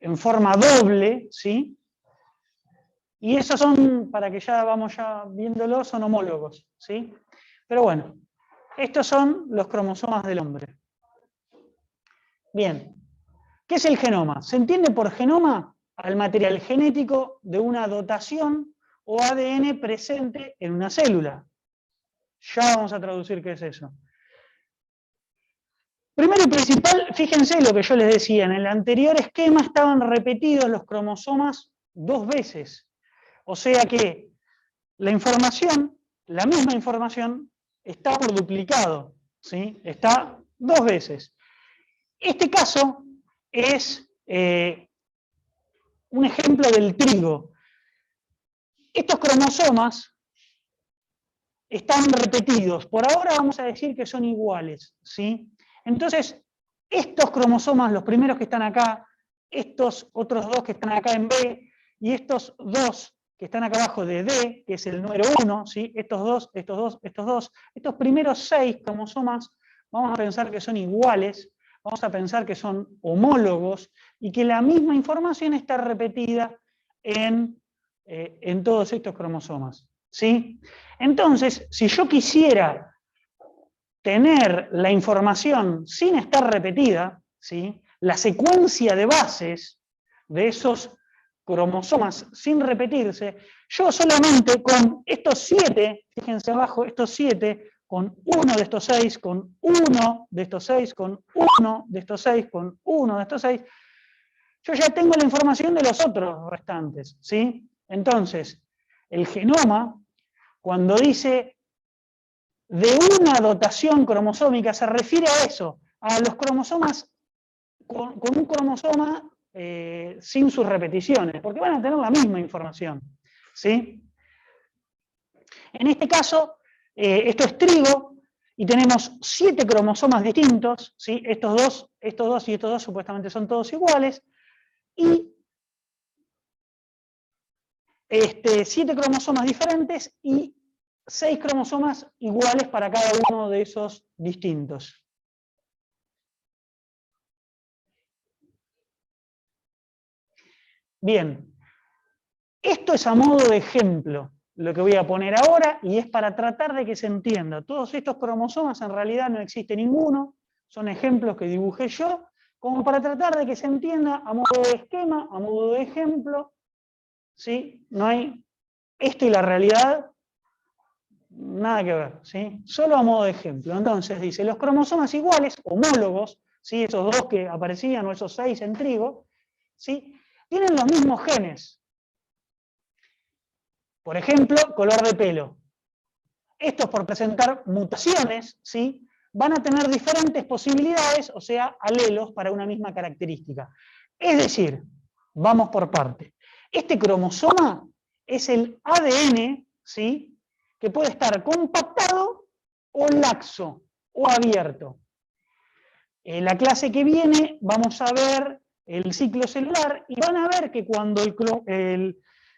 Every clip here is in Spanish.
en forma doble, ¿sí? Y esos son, para que ya vamos ya viéndolo, son homólogos, ¿sí? Pero bueno, estos son los cromosomas del hombre. Bien, ¿qué es el genoma? Se entiende por genoma al material genético de una dotación o ADN presente en una célula. Ya vamos a traducir qué es eso. Primero y principal, fíjense lo que yo les decía, en el anterior esquema estaban repetidos los cromosomas 2 veces. O sea que la información, la misma información, está por duplicado, ¿sí? Está 2 veces. Este caso es un ejemplo del trigo. Estos cromosomas están repetidos. Por ahora vamos a decir que son iguales, ¿sí? Entonces, estos cromosomas, los primeros que están acá, estos otros 2 que están acá en B, y estos 2 que están acá abajo de D, que es el número 1, ¿sí? Estos 2, estos 2, estos 2, estos primeros 6 cromosomas, vamos a pensar que son iguales, vamos a pensar que son homólogos, y que la misma información está repetida en todos estos cromosomas, ¿sí? Entonces, si yo quisiera tener la información sin estar repetida, ¿sí? La secuencia de bases de esos cromosomas sin repetirse, yo solamente con estos 7, fíjense abajo, estos 7, con uno de estos 6, con uno de estos 6, con uno de estos 6, con uno de estos 6, yo ya tengo la información de los otros restantes, ¿sí? Entonces, el genoma, cuando dice de una dotación cromosómica, se refiere a eso, a los cromosomas con un cromosoma sin sus repeticiones, porque van a tener la misma información, ¿sí? En este caso, esto es trigo, y tenemos 7 cromosomas distintos, ¿sí? Estos dos y estos 2 supuestamente son todos iguales, y 7 cromosomas diferentes y 6 cromosomas iguales para cada uno de esos distintos. Bien, esto es a modo de ejemplo, lo que voy a poner ahora, y es para tratar de que se entienda. Todos estos cromosomas en realidad no existe ninguno, son ejemplos que dibujé yo, como para tratar de que se entienda a modo de esquema, a modo de ejemplo, ¿sí? No hay esto y la realidad, nada que ver, ¿sí? Solo a modo de ejemplo. Entonces dice, los cromosomas iguales, homólogos, ¿sí? Esos 2 que aparecían o esos 6 en trigo, ¿sí? Tienen los mismos genes. Por ejemplo, color de pelo. Estos, por presentar mutaciones, ¿sí? Van a tener diferentes posibilidades, o sea, alelos para una misma característica. Es decir, vamos por parte. Este cromosoma es el ADN, ¿sí? Que puede estar compactado o laxo o abierto. En la clase que viene vamos a ver el ciclo celular y van a ver que cuando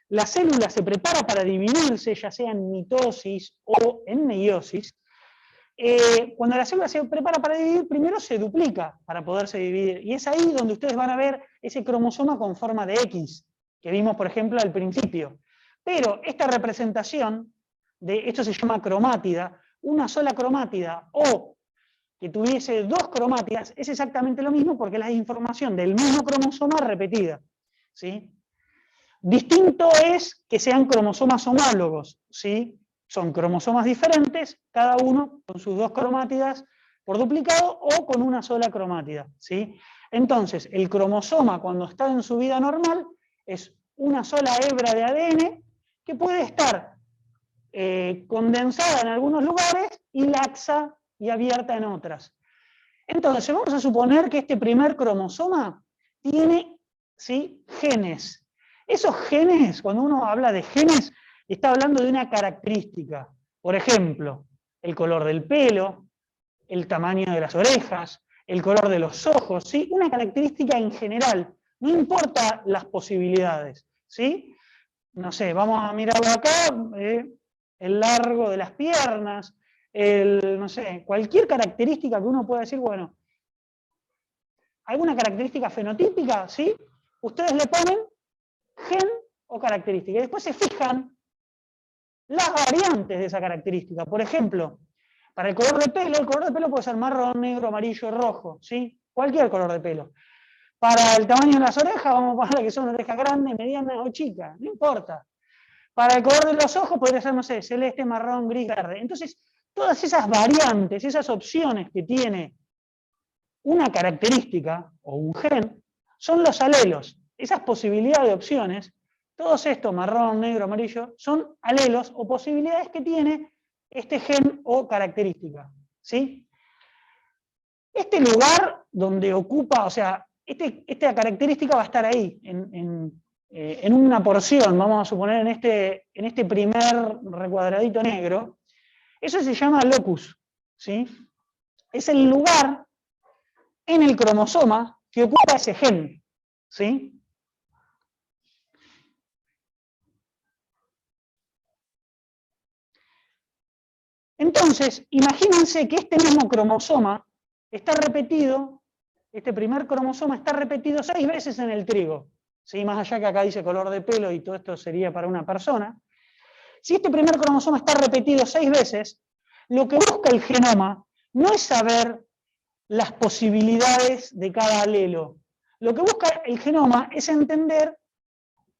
la célula se prepara para dividirse, ya sea en mitosis o en meiosis, cuando la célula se prepara para dividir, primero se duplica para poderse dividir. Y es ahí donde ustedes van a ver ese cromosoma con forma de X, que vimos, por ejemplo, al principio. Pero esta representación, esto se llama cromátida, una sola cromátida o que tuviese 2 cromátidas, es exactamente lo mismo porque es la información del mismo cromosoma repetida, ¿sí? Distinto es que sean cromosomas homólogos, ¿sí? Son cromosomas diferentes, cada uno con sus 2 cromátidas por duplicado o con una sola cromátida, ¿sí? Entonces, el cromosoma cuando está en su vida normal es una sola hebra de ADN que puede estar condensada en algunos lugares y laxa y abierta en otras. Entonces, vamos a suponer que este primer cromosoma tiene, ¿sí?, genes. Esos genes, cuando uno habla de genes, está hablando de una característica. Por ejemplo, el color del pelo, el tamaño de las orejas, el color de los ojos, ¿sí? Una característica en general, no importa las posibilidades, ¿sí? No sé, vamos a mirarlo acá, el largo de las piernas, no sé, cualquier característica que uno pueda decir, bueno, alguna característica fenotípica, ¿sí? ustedes le ponen gen o característica. Y después se fijan las variantes de esa característica. Por ejemplo, para el color de pelo puede ser marrón, negro, amarillo, rojo, ¿sí? Cualquier color de pelo. Para el tamaño de las orejas, vamos a poner que son orejas grandes, medianas o chicas, no importa. Para el color de los ojos podría ser, no sé, celeste, marrón, gris, verde. Entonces, todas esas variantes, esas opciones que tiene una característica o un gen, son los alelos. Esas posibilidades de opciones, todos estos, marrón, negro, amarillo, son alelos o posibilidades que tiene este gen o característica. ¿Sí? Este lugar donde ocupa, o sea, esta característica va a estar ahí, en una porción, vamos a suponer en este primer recuadradito negro, eso se llama locus, ¿sí? Es el lugar en el cromosoma que ocupa ese gen, ¿sí? Entonces, imagínense que este mismo cromosoma está repetido, este primer cromosoma está repetido 6 veces en el trigo, ¿sí? Más allá que acá dice color de pelo y todo esto sería para una persona. Si este primer cromosoma está repetido 6 veces, lo que busca el genoma no es saber las posibilidades de cada alelo. Lo que busca el genoma es entender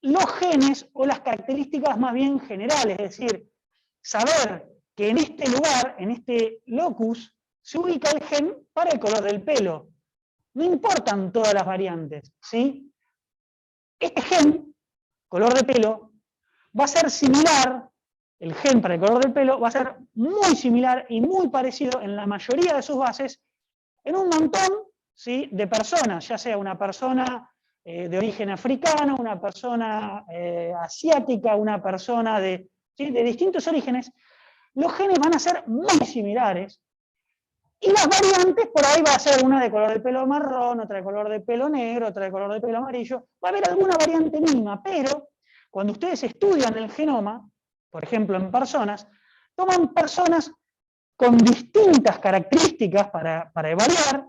los genes o las características más bien generales, es decir, saber que en este lugar, en este locus, se ubica el gen para el color del pelo. No importan todas las variantes, ¿sí? Este gen, color de pelo, va a ser similar, el gen para el color del pelo va a ser muy similar y muy parecido en la mayoría de sus bases en un montón, ¿sí?, de personas, ya sea una persona de origen africano, una persona asiática, una persona ¿sí?, de distintos orígenes. Los genes van a ser muy similares y las variantes por ahí va a ser una de color de pelo marrón, otra de color de pelo negro, otra de color de pelo amarillo. Va a haber alguna variante mínima, pero cuando ustedes estudian el genoma, por ejemplo en personas, toman personas con distintas características para evaluar,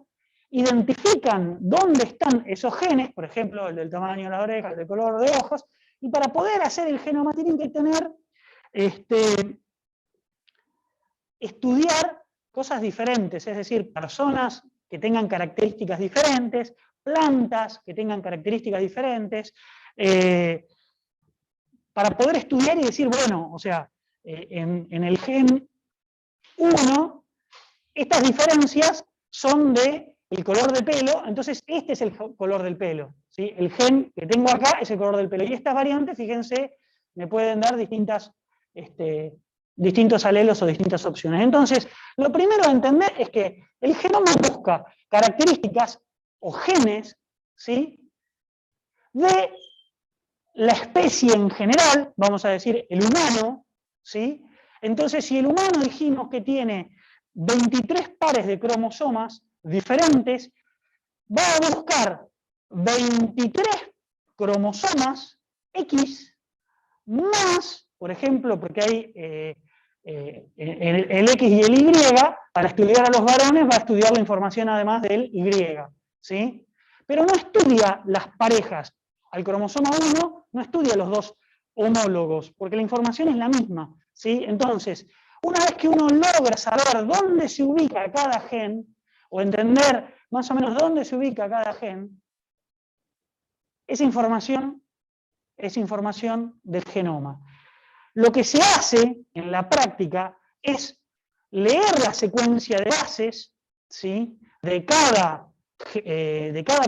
identifican dónde están esos genes, por ejemplo el del tamaño de la oreja, el del color de ojos, y para poder hacer el genoma tienen que tener estudiar cosas diferentes, es decir, personas que tengan características diferentes, plantas que tengan características diferentes, para poder estudiar y decir, bueno, o sea, en el gen 1, estas diferencias son de el color de pelo, entonces este es el color del pelo, ¿sí? El gen que tengo acá es el color del pelo, y estas variantes, fíjense, me pueden dar distintos alelos o distintas opciones. Entonces, lo primero a entender es que el genoma busca características o genes, ¿sí?, de la especie en general, vamos a decir el humano, ¿sí? Entonces, si el humano dijimos que tiene 23 pares de cromosomas diferentes, va a buscar 23 cromosomas X más, por ejemplo, porque hay el X y el Y, para estudiar a los varones va a estudiar la información además del Y, ¿sí? Pero no estudia las parejas. Al cromosoma 1 no estudia los dos homólogos, porque la información es la misma, ¿sí? Entonces, una vez que uno logra saber dónde se ubica cada gen, o entender más o menos dónde se ubica cada gen, esa información es información del genoma. Lo que se hace en la práctica es leer la secuencia de bases, ¿sí?, de cada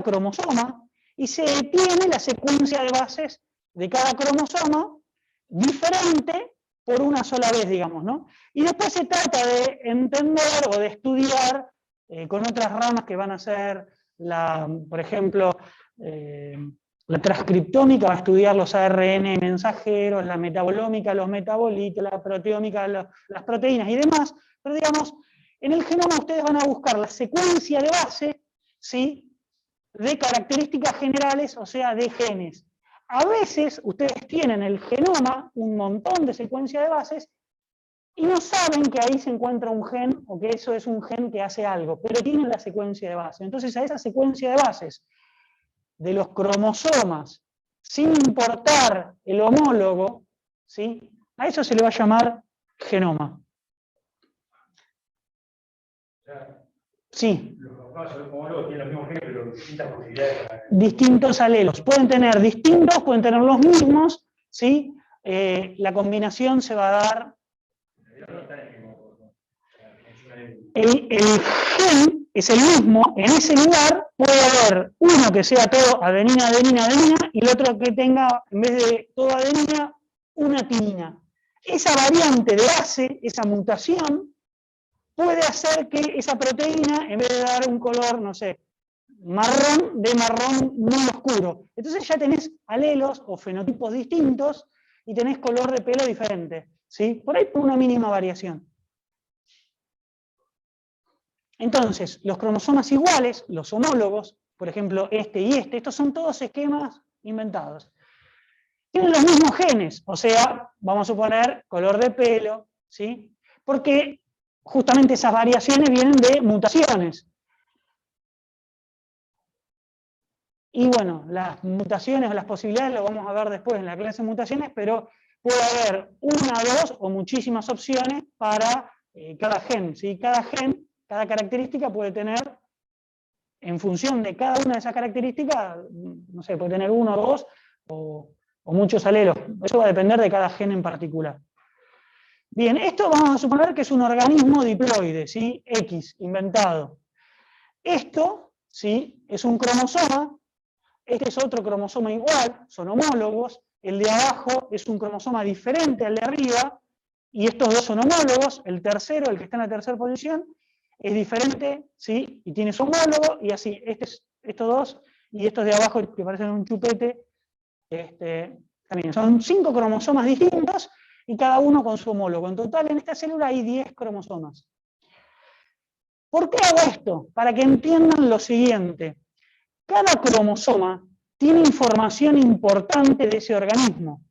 cromosoma, y se tiene la secuencia de bases de cada cromosoma diferente por una sola vez, digamos, ¿no? Y después se trata de entender o de estudiar con otras ramas que van a ser, por ejemplo, la transcriptómica va a estudiar los ARN mensajeros, la metabolómica, los metabolitos, la proteómica, las proteínas y demás, pero digamos, en el genoma ustedes van a buscar la secuencia de base, ¿sí?, de características generales, o sea, de genes. A veces ustedes tienen el genoma, un montón de secuencia de bases, y no saben que ahí se encuentra un gen, o que eso es un gen que hace algo, pero tienen la secuencia de base. Entonces a esa secuencia de bases de los cromosomas, sin importar el homólogo, ¿sí? A eso se le va a llamar genoma. Sí. Los homólogos tienen los mismos genes, pero distintas posibilidades. Distintos alelos. Pueden tener distintos, pueden tener los mismos, ¿sí? La combinación se va a dar. El gen es el mismo, en ese lugar puede haber uno que sea todo adenina, adenina, adenina, y el otro que tenga, en vez de todo adenina, una timina. Esa variante de base, esa mutación, puede hacer que esa proteína, en vez de dar un color, no sé, marrón, de marrón muy oscuro. Entonces ya tenés alelos o fenotipos distintos y tenés color de pelo diferente, ¿sí? Por ahí por una mínima variación. Entonces, los cromosomas iguales, los homólogos, por ejemplo, este y este, estos son todos esquemas inventados. Tienen los mismos genes, o sea, vamos a suponer color de pelo, ¿sí? Porque justamente esas variaciones vienen de mutaciones. Y bueno, las mutaciones o las posibilidades lo vamos a ver después en la clase de mutaciones, pero puede haber una, dos o muchísimas opciones para cada gen, ¿sí? Cada gen, cada característica puede tener, en función de cada una de esas características, no sé, puede tener uno, dos o muchos alelos. Eso va a depender de cada gen en particular. Bien, esto vamos a suponer que es un organismo diploide, ¿sí? X, inventado. Esto, ¿sí? Es un cromosoma, este es otro cromosoma igual, son homólogos, el de abajo es un cromosoma diferente al de arriba, y estos dos son homólogos, el tercero, el que está en la tercera posición, es diferente, ¿sí? Y tiene su homólogo, y así, estos dos, y estos de abajo que parecen un chupete, también son 5 cromosomas distintos, y cada uno con su homólogo. En total, en esta célula hay 10 cromosomas. ¿Por qué hago esto? Para que entiendan lo siguiente. Cada cromosoma tiene información importante de ese organismo,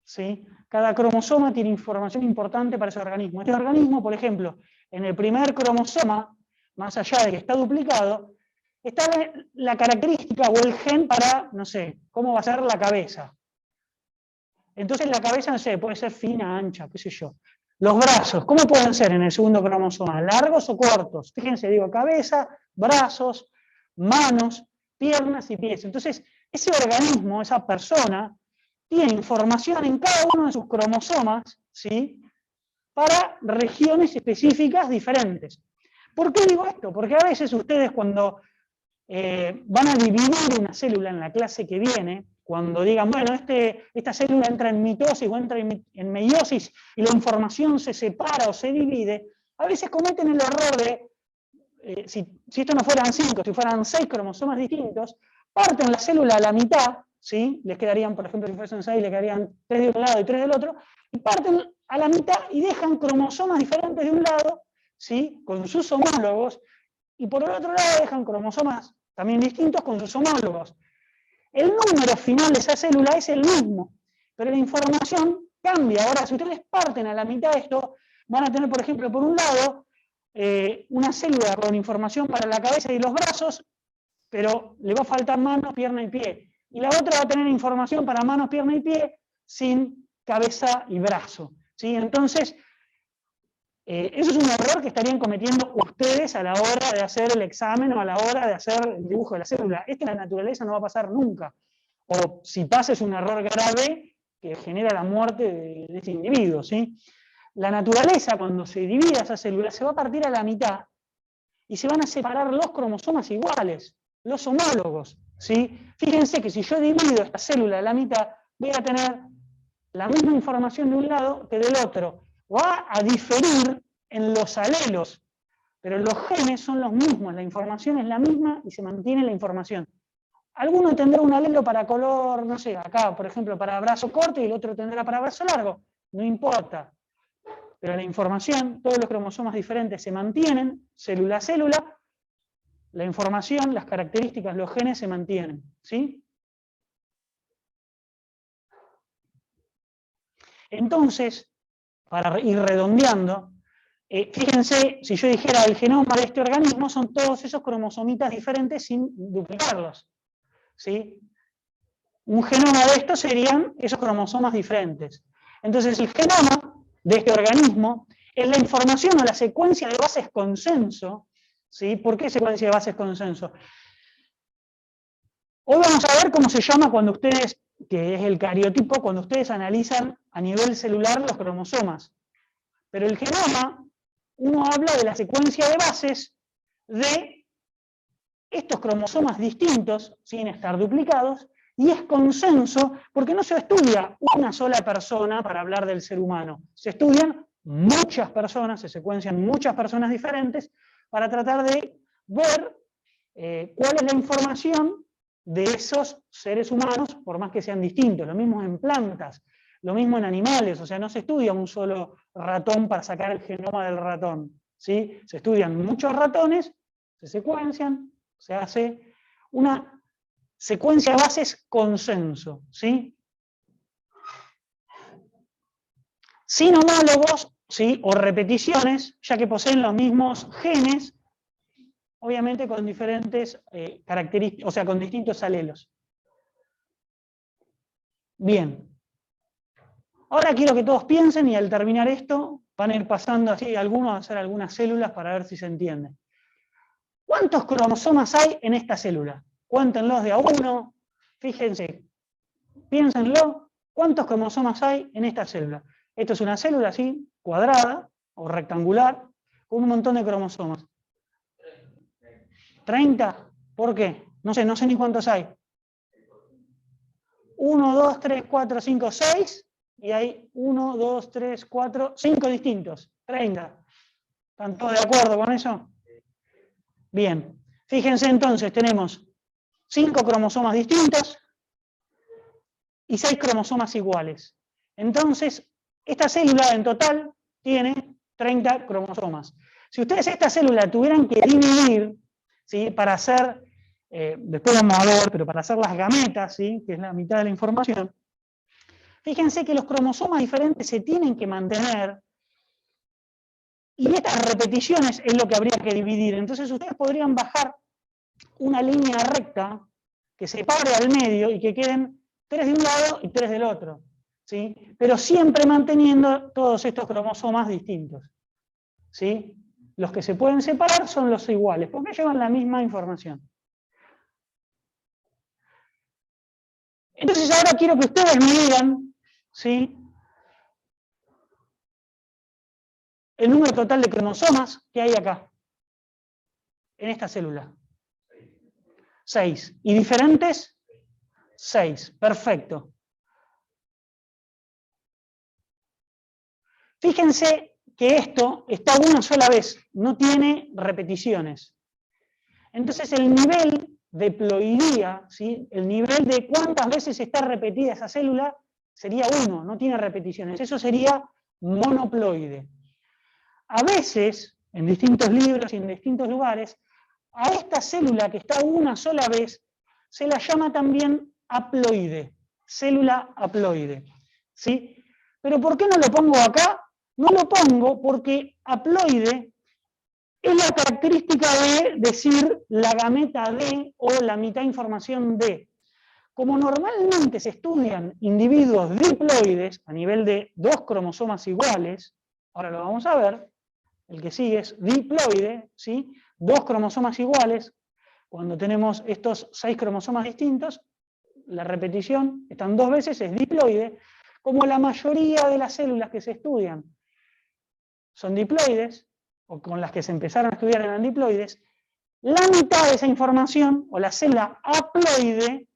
¿sí? Cada cromosoma tiene información importante para ese organismo. Este organismo, por ejemplo, en el primer cromosoma, más allá de que está duplicado, está la característica o el gen para, no sé, cómo va a ser la cabeza. Entonces la cabeza, no sé, puede ser fina, ancha, qué sé yo. Los brazos, ¿cómo pueden ser en el segundo cromosoma? ¿Largos o cortos? Fíjense, digo, cabeza, brazos, manos, piernas y pies. Entonces, ese organismo, esa persona, tiene información en cada uno de sus cromosomas, ¿sí? Para regiones específicas diferentes. ¿Por qué digo esto? Porque a veces ustedes cuando van a dividir una célula en la clase que viene, cuando digan, bueno, esta célula entra en mitosis o entra en meiosis y la información se separa o se divide, a veces cometen el error de, si esto no fueran 5, si fueran 6 cromosomas distintos, parten la célula a la mitad, ¿sí? Les quedarían, por ejemplo, si fuesen 6, le quedarían 3 de un lado y 3 del otro, y parten a la mitad y dejan cromosomas diferentes de un lado, ¿sí? Con sus homólogos, y por el otro lado dejan cromosomas también distintos con sus homólogos. El número final de esa célula es el mismo, pero la información cambia. Ahora, si ustedes parten a la mitad de esto, van a tener, por ejemplo, por un lado, una célula con información para la cabeza y los brazos, pero le va a faltar mano, pierna y pie. Y la otra va a tener información para manos, pierna y pie, sin cabeza y brazo, ¿sí? Entonces, eso es un error que estarían cometiendo ustedes a la hora de hacer el examen o a la hora de hacer el dibujo de la célula. Esto en la naturaleza no va a pasar nunca. O si pasa es un error grave que genera la muerte de ese individuo, ¿sí? La naturaleza, cuando se divida esa célula, se va a partir a la mitad y se van a separar los cromosomas iguales, los homólogos, ¿sí? Fíjense que si yo divido esta célula a la mitad, voy a tener la misma información de un lado que del otro. Va a diferir en los alelos, pero los genes son los mismos, la información es la misma y se mantiene la información. Alguno tendrá un alelo para color, no sé, acá, por ejemplo, para brazo corto y el otro tendrá para brazo largo. No importa. Pero la información, todos los cromosomas diferentes se mantienen, célula a célula, la información, las características, los genes se mantienen, ¿sí? Entonces, para ir redondeando, fíjense, si yo dijera el genoma de este organismo, son todos esos cromosomitas diferentes sin duplicarlos. ¿sí? Un genoma de estos serían esos cromosomas diferentes. Entonces el genoma de este organismo es la información o la secuencia de bases consenso, ¿sí? ¿Por qué secuencia de bases consenso? Hoy vamos a ver cómo se llama cuando ustedes, que es el cariotipo, cuando ustedes analizan a nivel celular los cromosomas. Pero el genoma, uno habla de la secuencia de bases de estos cromosomas distintos, sin estar duplicados, y es consenso porque no se estudia una sola persona para hablar del ser humano. Se estudian muchas personas, se secuencian muchas personas diferentes para tratar de ver cuál es la información de esos seres humanos, por más que sean distintos. Lo mismo en plantas, lo mismo en animales, o sea, no se estudia un solo ratón para sacar el genoma del ratón, ¿sí? Se estudian muchos ratones, se secuencian, se hace una secuencia de bases consenso, ¿sí? Sin homólogos, ¿sí? O repeticiones, ya que poseen los mismos genes, obviamente con diferentes características, o sea, con distintos alelos. Bien. Ahora quiero que todos piensen y al terminar esto van a ir pasando así algunos a hacer algunas células para ver si se entiende. ¿Cuántos cromosomas hay en esta célula? Cuéntenlos de a uno, fíjense, piénsenlo, ¿cuántos cromosomas hay en esta célula? Esto es una célula así, cuadrada o rectangular, con un montón de cromosomas. ¿30? ¿Por qué? No sé ni cuántos hay. 1, 2, 3, 4, 5, 6, y hay 1, 2, 3, 4, 5 distintos. 30. ¿Están todos de acuerdo con eso? Bien. Fíjense entonces, tenemos 5 cromosomas distintos y 6 cromosomas iguales. Entonces, esta célula en total tiene 30 cromosomas. Si ustedes esta célula tuvieran que dividir, ¿sí? Para hacer, después vamos a ver, pero para hacer las gametas, ¿sí? Que es la mitad de la información, fíjense que los cromosomas diferentes se tienen que mantener y estas repeticiones es lo que habría que dividir. Entonces ustedes podrían bajar una línea recta que separe al medio y que queden 3 de un lado y 3 del otro, ¿sí? Pero siempre manteniendo todos estos cromosomas distintos, ¿sí? Los que se pueden separar son los iguales, porque llevan la misma información. Entonces ahora quiero que ustedes me digan, ¿sí? El número total de cromosomas que hay acá, en esta célula. 6. ¿Y diferentes? 6. Perfecto. Fíjense que esto está una sola vez, no tiene repeticiones. Entonces el nivel de ploidía, ¿sí? El nivel de cuántas veces está repetida esa célula, sería 1, no tiene repeticiones. Eso sería monoploide. A veces, en distintos libros y en distintos lugares, a esta célula que está una sola vez, se la llama también haploide, célula haploide, ¿sí? Pero ¿por qué no lo pongo acá? No lo pongo porque haploide es la característica de decir la gameta de o la mitad información de. Como normalmente se estudian individuos diploides a nivel de 2 cromosomas iguales, ahora lo vamos a ver, el que sigue es diploide, ¿sí? 2 cromosomas iguales, cuando tenemos estos 6 cromosomas distintos, la repetición, están 2 veces, es diploide, como la mayoría de las células que se estudian son diploides, o con las que se empezaron a estudiar eran diploides, la mitad de esa información, o la célula haploide,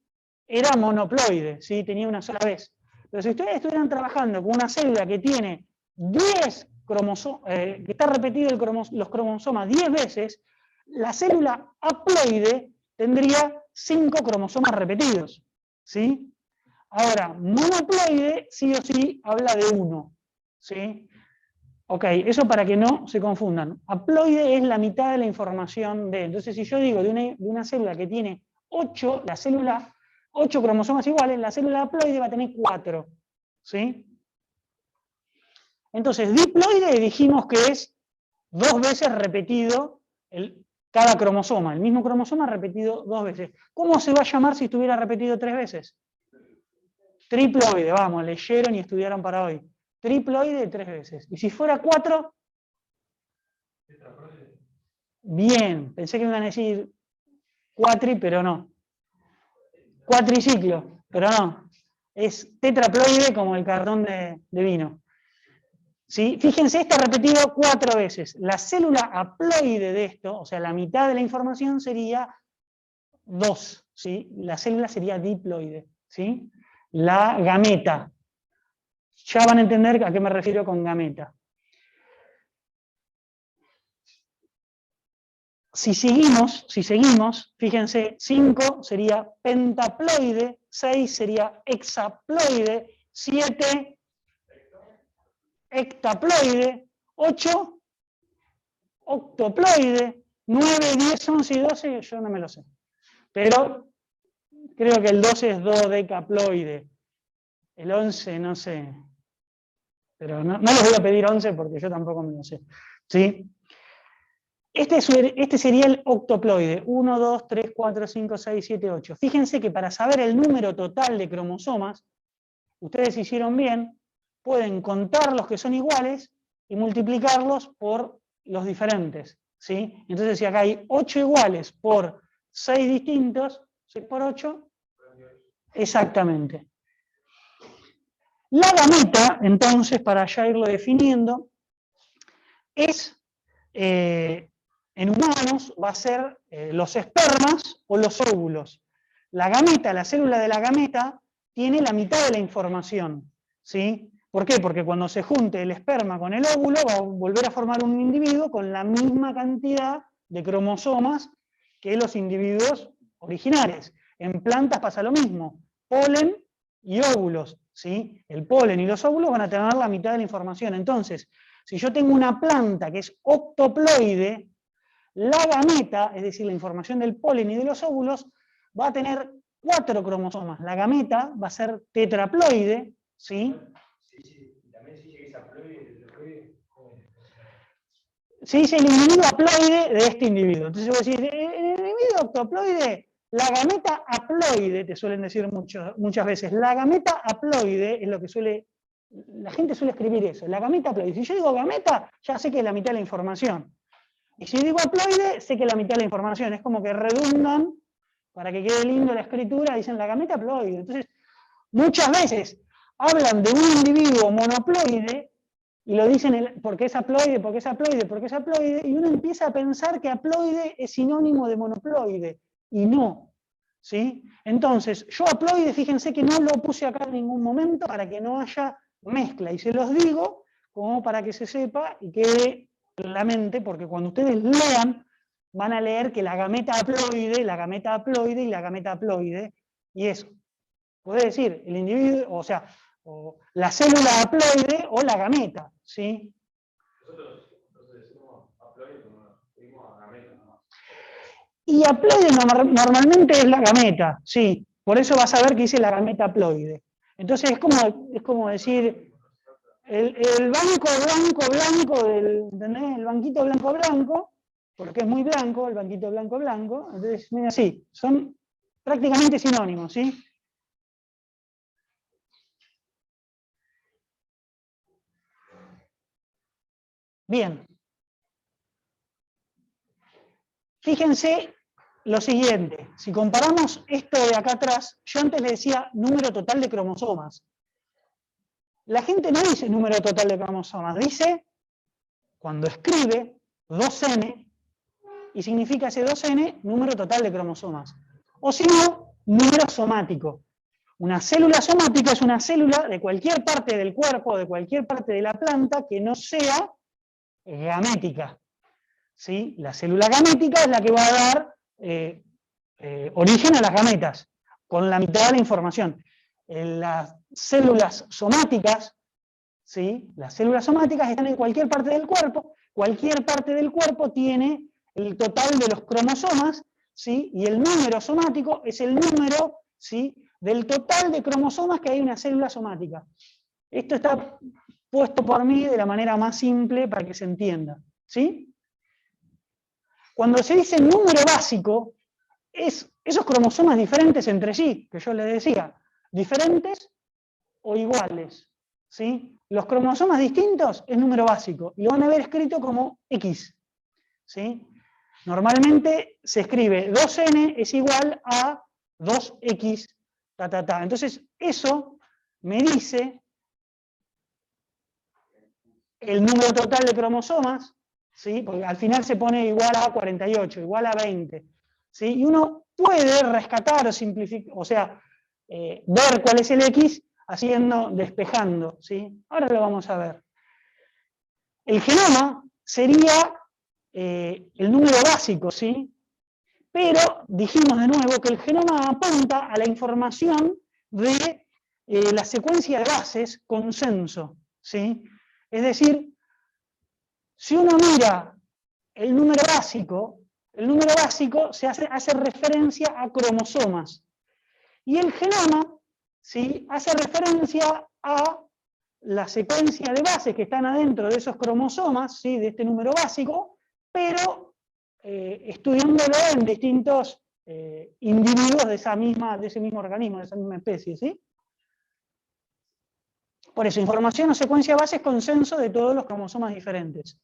era monoploide, ¿sí? Tenía una sola vez. Pero si ustedes estuvieran trabajando con una célula que tiene 10 cromosomas, que está repetido los cromosomas 10 veces, la célula haploide tendría 5 cromosomas repetidos, ¿sí? Ahora, monoploide sí o sí habla de 1, ¿sí? Ok, eso para que no se confundan. Haploide es la mitad de la información de. Entonces, si yo digo de una célula que tiene 8, la célula 8 cromosomas iguales, la célula haploide va a tener 4. ¿Sí? Entonces, diploide dijimos que es 2 veces repetido cada cromosoma, el mismo cromosoma repetido 2 veces. ¿Cómo se va a llamar si estuviera repetido 3 veces? Triploide, vamos, leyeron y estudiaron para hoy. Triploide 3 veces. ¿Y si fuera 4? Bien, pensé que me iban a decir cuatri, pero no. Cuatriciclo, pero no. Es tetraploide como el cartón de vino. ¿Sí? Fíjense, está repetido 4 veces. La célula haploide de esto, o sea, la mitad de la información sería 2. ¿Sí? La célula sería diploide. ¿Sí? La gameta. Ya van a entender a qué me refiero con gameta. Si seguimos, fíjense, 5 sería pentaploide, 6 sería hexaploide, 7 hectaploide, 8 octoploide, 9, 10, 11 y 12, yo no me lo sé. Pero creo que el 12 es dodecaploide. El 11 no sé. Pero no les voy a pedir 11 porque yo tampoco me lo sé. ¿Sí? Este sería el octoploide. 1, 2, 3, 4, 5, 6, 7, 8. Fíjense que para saber el número total de cromosomas, ustedes hicieron bien, pueden contar los que son iguales y multiplicarlos por los diferentes. ¿Sí? Entonces, si acá hay 8 iguales por 6 distintos, 6 por 8, exactamente. La gameta, entonces, para ya irlo definiendo, es, en humanos, va a ser los espermas o los óvulos. La gameta, la célula de la gameta, tiene la mitad de la información. ¿Sí? ¿Por qué? Porque cuando se junte el esperma con el óvulo, va a volver a formar un individuo con la misma cantidad de cromosomas que los individuos originales. En plantas pasa lo mismo. Polen y óvulos. ¿Sí? El polen y los óvulos van a tener la mitad de la información. Entonces, si yo tengo una planta que es octoploide, la gameta, es decir, la información del polen y de los óvulos, va a tener 4 cromosomas. La gameta va a ser tetraploide, ¿sí? También se dice que es haploide, Se dice el individuo haploide de este individuo. Entonces yo voy a decir, el individuo octoploide, la gameta haploide, te suelen decir muchas veces, la gameta haploide es lo que la gente suele escribir eso, la gameta haploide. Si yo digo gameta, ya sé que es la mitad de la información. Y si digo haploide, sé que es la mitad de la información. Es como que redundan, para que quede lindo la escritura, dicen la gameta haploide. Entonces, muchas veces hablan de un individuo monoploide, y lo dicen porque es haploide, porque es haploide, porque es haploide, y uno empieza a pensar que haploide es sinónimo de monoploide, y no. ¿Sí? Entonces, yo haploide, fíjense que no lo puse acá en ningún momento para que no haya mezcla, y se los digo como para que se sepa y quede en la mente, porque cuando ustedes lean, van a leer que la gameta haploide y la gameta haploide, y eso. Puede decir el individuo, o sea, o la célula haploide o la gameta, ¿sí? Nosotros decimos haploide, pero decimos gameta nomás. Y haploide normalmente es la gameta, sí. Por eso vas a ver que dice la gameta haploide. Entonces es como decir el banco blanco ¿entendés? El banquito blanco, porque es muy blanco, el banquito blanco. Entonces, mira, sí, son prácticamente sinónimos, ¿sí? Bien. Fíjense lo siguiente, si comparamos esto de acá atrás, yo antes le decía número total de cromosomas. La gente no dice número total de cromosomas, dice, cuando escribe, 2n, y significa ese 2n número total de cromosomas. O si no, número somático. Una célula somática es una célula de cualquier parte del cuerpo, de cualquier parte de la planta, que no sea gamética. ¿Sí? La célula gamética es la que va a dar origen a las gametas, con la mitad de la información. En las células somáticas, ¿sí? Las células somáticas están en cualquier parte del cuerpo tiene el total de los cromosomas, ¿sí? Y el número somático es el número, ¿sí? Del total de cromosomas que hay en una célula somática. Esto está puesto por mí de la manera más simple para que se entienda, ¿sí? Cuando se dice número básico, es esos cromosomas diferentes entre sí, que yo les decía, diferentes o iguales, ¿sí? Los cromosomas distintos es número básico, y lo van a ver escrito como X, ¿sí? Normalmente se escribe 2n es igual a 2x, Entonces, eso me dice el número total de cromosomas, ¿sí? Porque al final se pone igual a 48, igual a 20, ¿sí? Y uno puede rescatar o simplificar, o sea, ver cuál es el X despejando, ¿sí? Ahora lo vamos a ver. El genoma sería el número básico, ¿sí? Pero dijimos de nuevo que el genoma apunta a la información de la secuencia de bases consenso, ¿sí? Es decir, si uno mira el número básico se hace referencia a cromosomas. Y el genoma, ¿sí?, hace referencia a la secuencia de bases que están adentro de esos cromosomas, ¿sí?, de este número básico, pero estudiándolo en distintos individuos de ese mismo organismo, de esa misma especie, ¿sí? Por eso, información o secuencia de bases consenso de todos los cromosomas diferentes.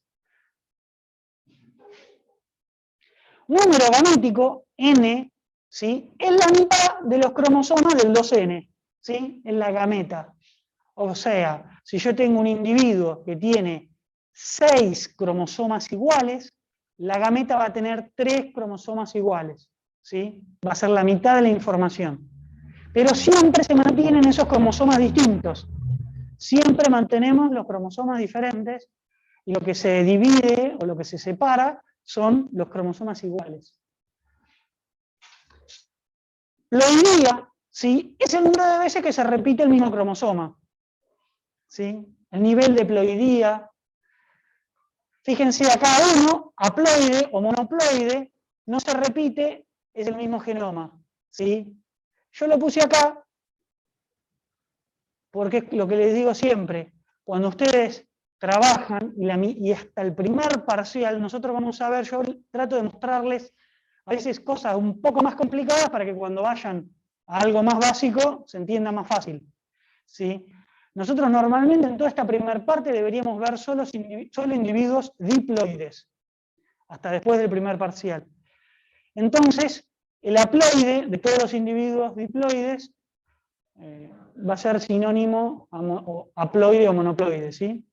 Número gamético, N, ¿sí?, es la mitad de los cromosomas del 2N, ¿sí?, en la gameta. O sea, si yo tengo un individuo que tiene 6 cromosomas iguales, la gameta va a tener 3 cromosomas iguales, ¿sí? Va a ser la mitad de la información. Pero siempre se mantienen esos cromosomas distintos. Siempre mantenemos los cromosomas diferentes y lo que se divide o lo que se separa son los cromosomas iguales. Ploidía, ¿sí?, es el número de veces que se repite el mismo cromosoma, ¿sí? El nivel de ploidía. Fíjense acá uno, haploide o monoploide, no se repite, es el mismo genoma, ¿sí? Yo lo puse acá porque es lo que les digo siempre, cuando ustedes trabajan y hasta el primer parcial, nosotros vamos a ver, yo trato de mostrarles a veces cosas un poco más complicadas para que cuando vayan a algo más básico se entienda más fácil, ¿sí? Nosotros normalmente en toda esta primera parte deberíamos ver solo individuos diploides, hasta después del primer parcial. Entonces, el haploide de todos los individuos diploides va a ser sinónimo a haploide o monoploide, ¿sí?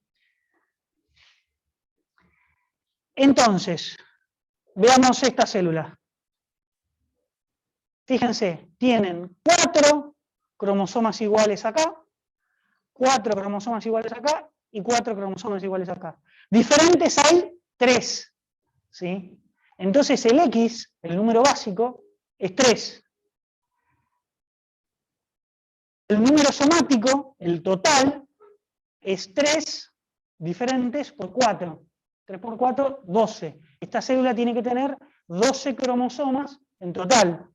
Entonces, veamos esta célula. Fíjense, tienen 4 cromosomas iguales acá, 4 cromosomas iguales acá y 4 cromosomas iguales acá. Diferentes hay 3, ¿sí? Entonces el X, el número básico, es 3. El número somático, el total, es 3 diferentes por 4. 3 por 4, 12. Esta célula tiene que tener 12 cromosomas en total,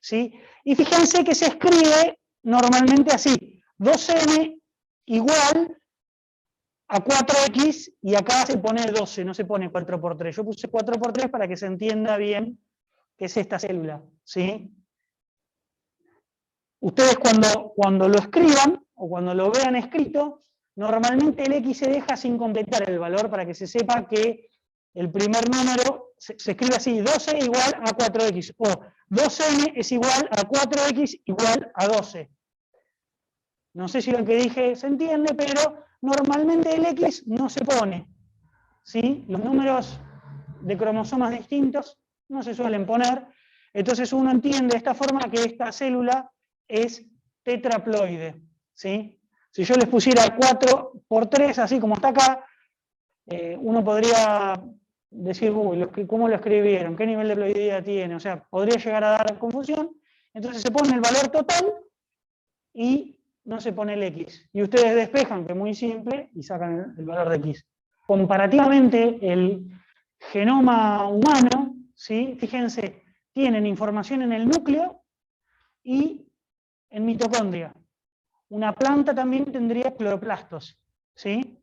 ¿sí? Y fíjense que se escribe normalmente así, 2N igual a 4X, y acá se pone 12, no se pone 4 por 3. Yo puse 4 por 3 para que se entienda bien qué es esta célula, ¿sí? Ustedes cuando lo escriban, o cuando lo vean escrito, normalmente el X se deja sin completar el valor para que se sepa que el primer número se escribe así, 12 igual a 4X, o 2N es igual a 4X igual a 12. No sé si lo que dije se entiende, pero normalmente el X no se pone, ¿sí? Los números de cromosomas distintos no se suelen poner, entonces uno entiende de esta forma que esta célula es tetraploide, ¿sí? Si yo les pusiera 4 por 3, así como está acá, uno podría decir, uy, ¿cómo lo escribieron? ¿Qué nivel de ploidía tiene? O sea, podría llegar a dar confusión. Entonces se pone el valor total y no se pone el X. Y ustedes despejan, que es muy simple, y sacan el valor de X. Comparativamente, el genoma humano, ¿sí?, fíjense, tienen información en el núcleo y en mitocondria. Una planta también tendría cloroplastos, ¿sí?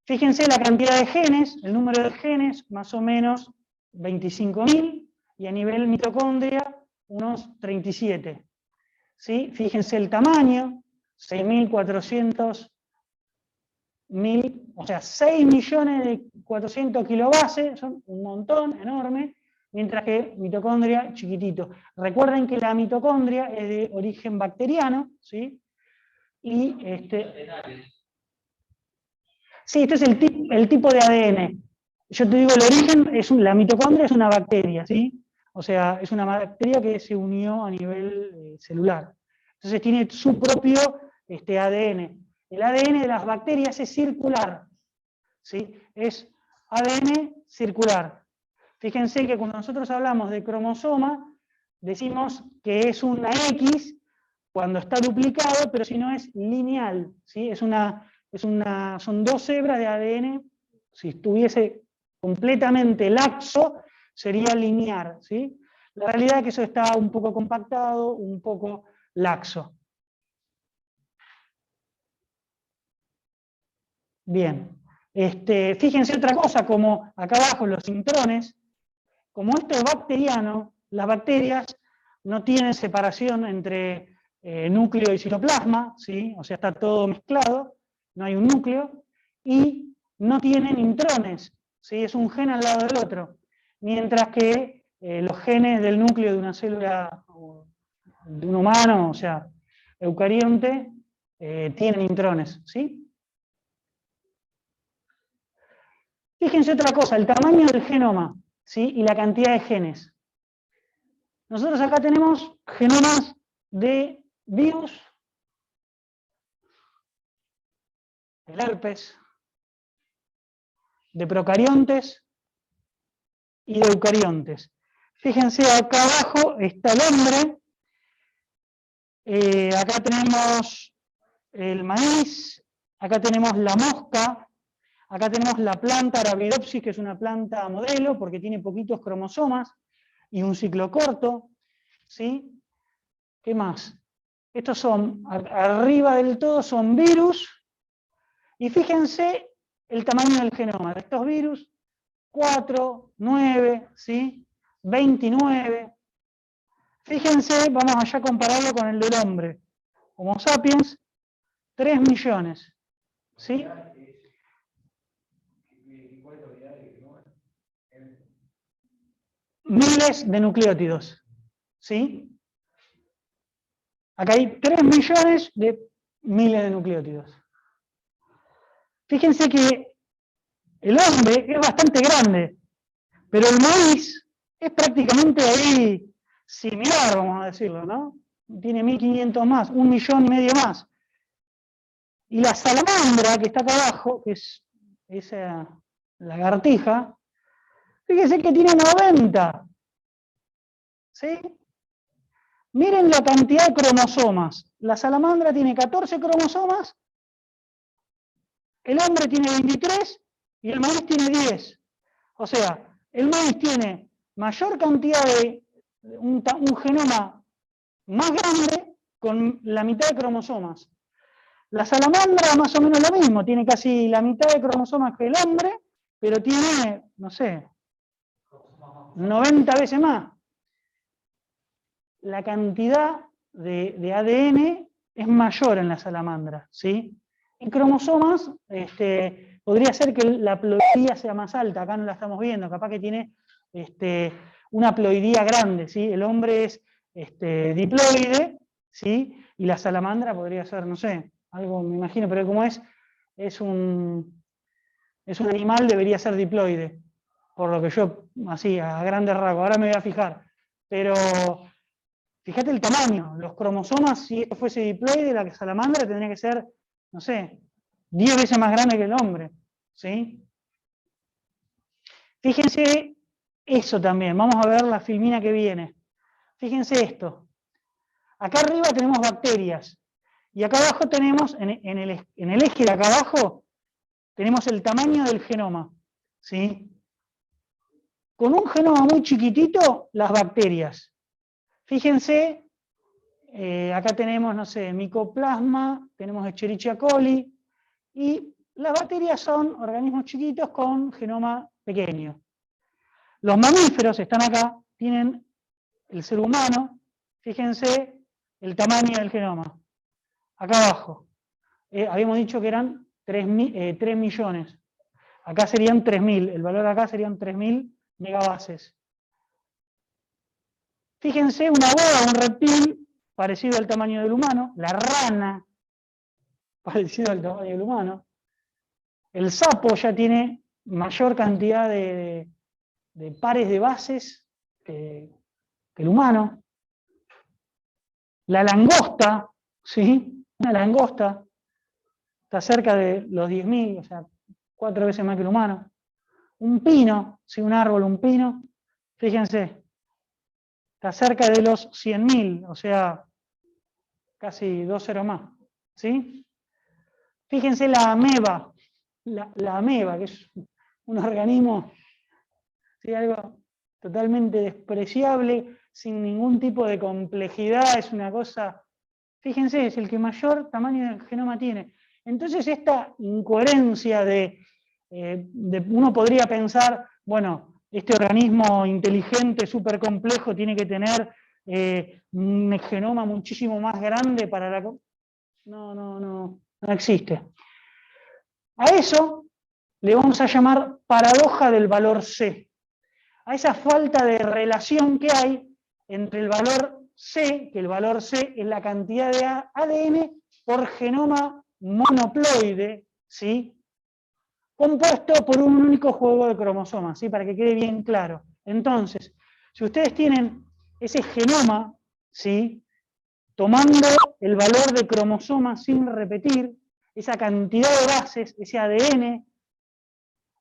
Fíjense la cantidad de genes, el número de genes, más o menos 25.000 y a nivel mitocondria unos 37. ¿Sí? Fíjense el tamaño, 6.400.000, o sea, 6.400.000 kilobases, son un montón, enorme, mientras que mitocondria chiquitito. Recuerden que la mitocondria es de origen bacteriano, ¿sí? Y sí, este es el tipo de ADN. Yo te digo, el origen, la mitocondria es una bacteria, ¿sí? O sea, es una bacteria que se unió a nivel celular. Entonces tiene su propio ADN. El ADN de las bacterias es circular, ¿sí? Es ADN circular. Fíjense que cuando nosotros hablamos de cromosoma, decimos que es una X cuando está duplicado, pero si no es lineal, ¿sí? Son dos hebras de ADN. Si estuviese completamente laxo, sería lineal, ¿sí? La realidad es que eso está un poco compactado, un poco laxo. Bien. Fíjense otra cosa, como acá abajo los intrones, como esto es bacteriano, las bacterias no tienen separación entre núcleo y citoplasma, ¿sí? O sea, está todo mezclado, no hay un núcleo, y no tienen intrones, ¿sí? Es un gen al lado del otro, mientras que los genes del núcleo de una célula, de un humano, o sea, eucarionte, tienen intrones, ¿sí? Fíjense otra cosa, el tamaño del genoma, ¿sí? Y la cantidad de genes. Nosotros acá tenemos genomas de virus, el herpes, de procariontes y de eucariontes. Fíjense, acá abajo está el hombre, acá tenemos el maíz, acá tenemos la mosca, acá tenemos la planta Arabidopsis, que es una planta modelo porque tiene poquitos cromosomas y un ciclo corto, ¿sí? ¿Qué más? Estos son, arriba del todo son virus, y fíjense el tamaño del genoma de estos virus, 4, 9, ¿sí? 29. Fíjense, vamos allá a compararlo con el del hombre. Homo sapiens, 3 millones, ¿sí? Miles de nucleótidos, ¿sí? Acá hay 3 millones de miles de nucleótidos. Fíjense que el hombre es bastante grande, pero el maíz es prácticamente ahí similar, vamos a decirlo, ¿no? Tiene 1.500 más, 1,5 millones más. Y la salamandra, que está acá abajo, que es esa lagartija, fíjense que tiene 90. ¿Sí? Miren la cantidad de cromosomas. La salamandra tiene 14 cromosomas, el hombre tiene 23 y el maíz tiene 10. O sea, el maíz tiene mayor cantidad de un genoma más grande con la mitad de cromosomas. La salamandra más o menos lo mismo, tiene casi la mitad de cromosomas que el hombre, pero tiene, no sé, 90 veces más. La cantidad de ADN es mayor en la salamandra, ¿sí? En cromosomas, podría ser que la ploidía sea más alta, acá no la estamos viendo, capaz que tiene una ploidía grande, ¿sí? El hombre es diploide, ¿sí? Y la salamandra podría ser, no sé, algo me imagino, pero como es un animal, debería ser diploide, por lo que yo, así, a grandes rasgos, ahora me voy a fijar. Pero fíjate el tamaño, los cromosomas, si esto fuese diploide, la salamandra tendría que ser, no sé, 10 veces más grande que el hombre, ¿sí? Fíjense eso también, vamos a ver la filmina que viene. Fíjense esto. Acá arriba tenemos bacterias, y acá abajo tenemos, en el eje de acá abajo, tenemos el tamaño del genoma, ¿sí? Con un genoma muy chiquitito, las bacterias. Fíjense, acá tenemos, no sé, micoplasma, tenemos Escherichia coli, y las bacterias son organismos chiquitos con genoma pequeño. Los mamíferos están acá, tienen el ser humano, fíjense el tamaño del genoma. Acá abajo. Habíamos dicho que eran 3 millones. Acá serían 3.000. El valor acá serían 3.000 megabases. Fíjense una boa, un reptil parecido al tamaño del humano. La rana, parecido al tamaño del humano. El sapo ya tiene mayor cantidad de pares de bases que el humano. La langosta, ¿sí? Una langosta está cerca de los 10.000, o sea, 4 veces más que el humano. Un pino, ¿sí? Un árbol, un pino, fíjense, está cerca de los 100.000, o sea, casi 2 ceros más, ¿sí? Fíjense la ameba, la ameba, que es un organismo, ¿sí? Algo totalmente despreciable, sin ningún tipo de complejidad, es una cosa, fíjense, es el que mayor tamaño del genoma tiene. Entonces esta incoherencia uno podría pensar, bueno, este organismo inteligente, súper complejo, tiene que tener un genoma muchísimo más grande para la... No existe. A eso le vamos a llamar paradoja del valor C. A esa falta de relación que hay entre el valor C, que el valor C es la cantidad de ADN por genoma monoploide, ¿sí? Compuesto por un único juego de cromosomas, ¿sí? Para que quede bien claro. Entonces, si ustedes tienen ese genoma, ¿sí? Tomando el valor de cromosomas sin repetir, esa cantidad de bases, ese ADN,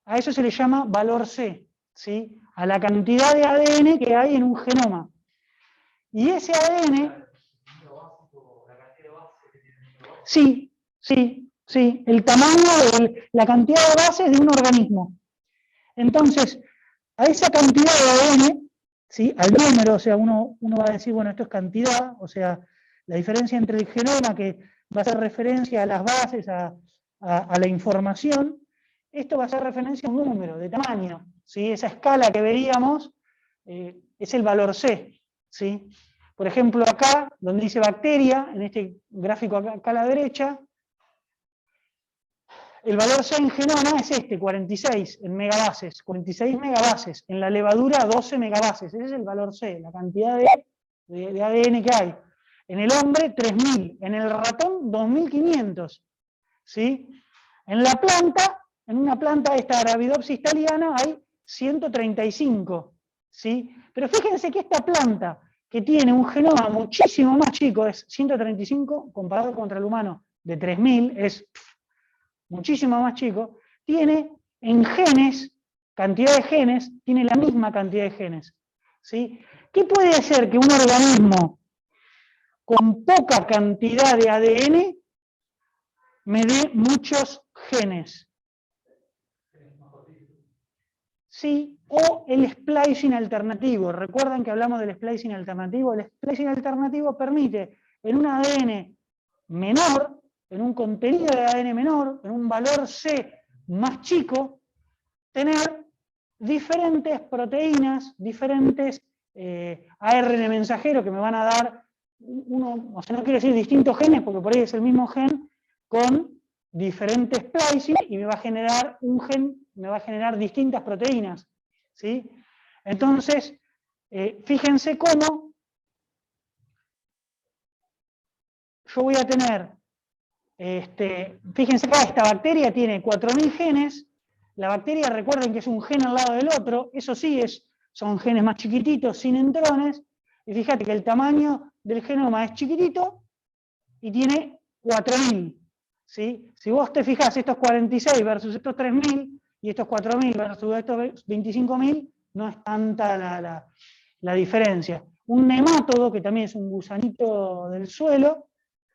a eso se le llama valor C, ¿sí? A la cantidad de ADN que hay en un genoma. Y ese ADN... Sí, el tamaño, la cantidad de bases de un organismo. Entonces, a esa cantidad de ADN, ¿sí? Al número, o sea, uno va a decir, bueno, esto es cantidad, o sea, la diferencia entre el genoma, que va a hacer referencia a las bases, a la información, esto va a hacer referencia a un número de tamaño, ¿sí? Esa escala que veríamos es el valor C, ¿sí? Por ejemplo, acá, donde dice bacteria, en este gráfico acá a la derecha, el valor C en genoma es este, 46 en megabases, 46 megabases. En la levadura, 12 megabases. Ese es el valor C, la cantidad de ADN que hay. En el hombre, 3.000. En el ratón, 2.500. ¿Sí? En la planta, en una planta esta Arabidopsis thaliana, hay 135. ¿Sí? Pero fíjense que esta planta, que tiene un genoma muchísimo más chico, es 135, comparado contra el humano de 3.000, es muchísimo más chico, tiene en genes, cantidad de genes, tiene la misma cantidad de genes. ¿Sí? ¿Qué puede hacer que un organismo con poca cantidad de ADN me dé muchos genes? Sí, o el splicing alternativo. ¿Recuerdan que hablamos del splicing alternativo? El splicing alternativo permite en un ADN menor, en un contenido de ADN menor, en un valor C más chico, tener diferentes proteínas, diferentes ARN mensajero que me van a dar o sea, no quiero decir distintos genes, porque por ahí es el mismo gen, con diferentes splicing y me va a generar un gen, me va a generar distintas proteínas. ¿Sí? Entonces, fíjense cómo yo voy a tener, fíjense acá, esta bacteria tiene 4.000 genes, la bacteria recuerden que es un gen al lado del otro, eso sí, son genes más chiquititos, sin entrones, y fíjate que el tamaño del genoma es chiquitito y tiene 4.000. ¿Sí? Si vos te fijás, estos 46 versus estos 3.000, y estos 4.000 versus estos 25.000, no es tanta la diferencia. Un nemátodo, que también es un gusanito del suelo,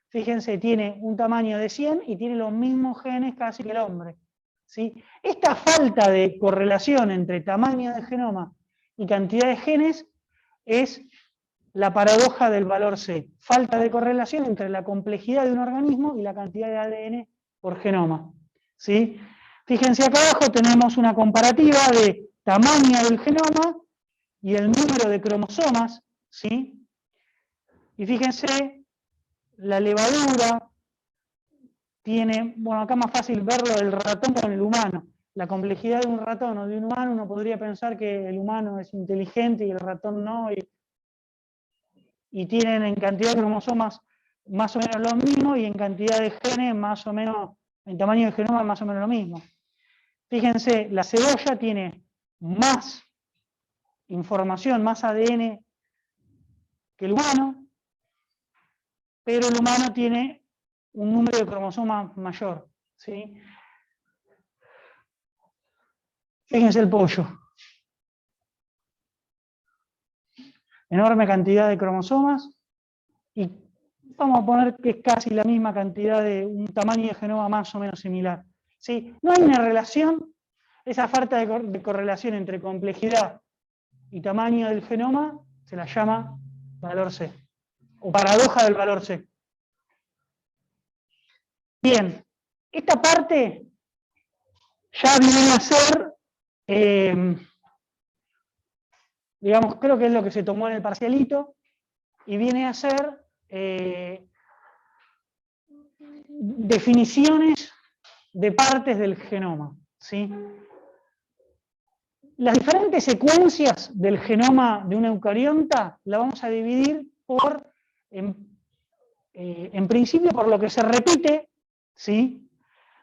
fíjense, tiene un tamaño de 100 y tiene los mismos genes casi que el hombre. ¿Sí? Esta falta de correlación entre tamaño de genoma y cantidad de genes es la paradoja del valor C. Falta de correlación entre la complejidad de un organismo y la cantidad de ADN por genoma. ¿Sí? Fíjense acá abajo tenemos una comparativa de tamaño del genoma y el número de cromosomas, ¿sí? Y fíjense, la levadura tiene, bueno, acá es más fácil verlo del ratón con el humano. La complejidad de un ratón o de un humano, uno podría pensar que el humano es inteligente y el ratón no, y tienen en cantidad de cromosomas más o menos lo mismo, y en cantidad de genes más o menos, en tamaño de genoma más o menos lo mismo. Fíjense, la cebolla tiene más información, más ADN que el humano, pero el humano tiene un número de cromosomas mayor, ¿sí? Fíjense el pollo. Enorme cantidad de cromosomas, y vamos a poner que es casi la misma cantidad de un tamaño de genoma más o menos similar, ¿sí? No hay una relación, esa falta de correlación entre complejidad y tamaño del genoma se la llama valor C, o paradoja del valor C. Bien, esta parte ya viene a ser, digamos, creo que es lo que se tomó en el parcialito, y viene a ser definiciones de partes del genoma, ¿sí? Las diferentes secuencias del genoma de una eucarionta la vamos a dividir por, en principio, por lo que se repite, ¿sí?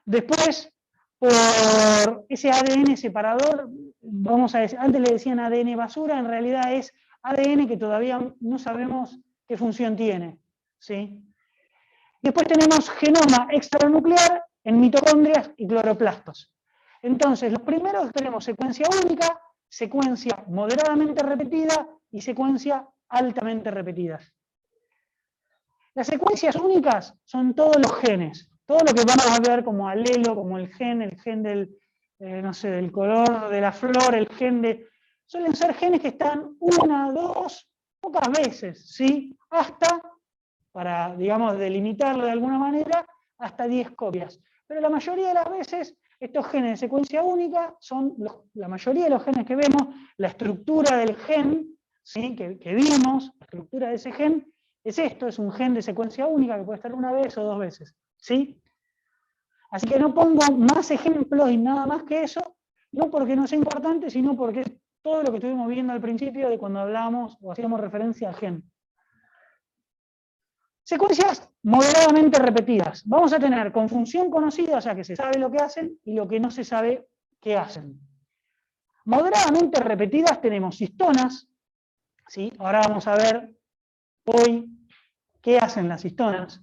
Después, por ese ADN separador, vamos a decir, antes le decían ADN basura, en realidad es ADN que todavía no sabemos qué función tiene, ¿sí? Después tenemos genoma extranuclear en mitocondrias y cloroplastos. Entonces, los primeros tenemos secuencia única, secuencia moderadamente repetida y secuencia altamente repetidas. Las secuencias únicas son todos los genes, todo lo que vamos a ver como alelo, como el gen del, no sé, del color de la flor, el gen de... Suelen ser genes que están una, dos, pocas veces, ¿sí? Hasta, para, digamos, delimitarlo de alguna manera, hasta 10 copias. Pero la mayoría de las veces, estos genes de secuencia única son la mayoría de los genes que vemos, la estructura del gen, ¿sí? que vimos, la estructura de ese gen, es esto, es un gen de secuencia única que puede estar una vez o dos veces, ¿sí? Así que no pongo más ejemplos y nada más que eso, no porque no sea importante, sino porque es todo lo que estuvimos viendo al principio de cuando hablábamos o hacíamos referencia al gen. Secuencias moderadamente repetidas. Vamos a tener con función conocida, o sea que se sabe lo que hacen, y lo que no se sabe qué hacen. Moderadamente repetidas tenemos histonas, ¿sí? Ahora vamos a ver hoy qué hacen las histonas,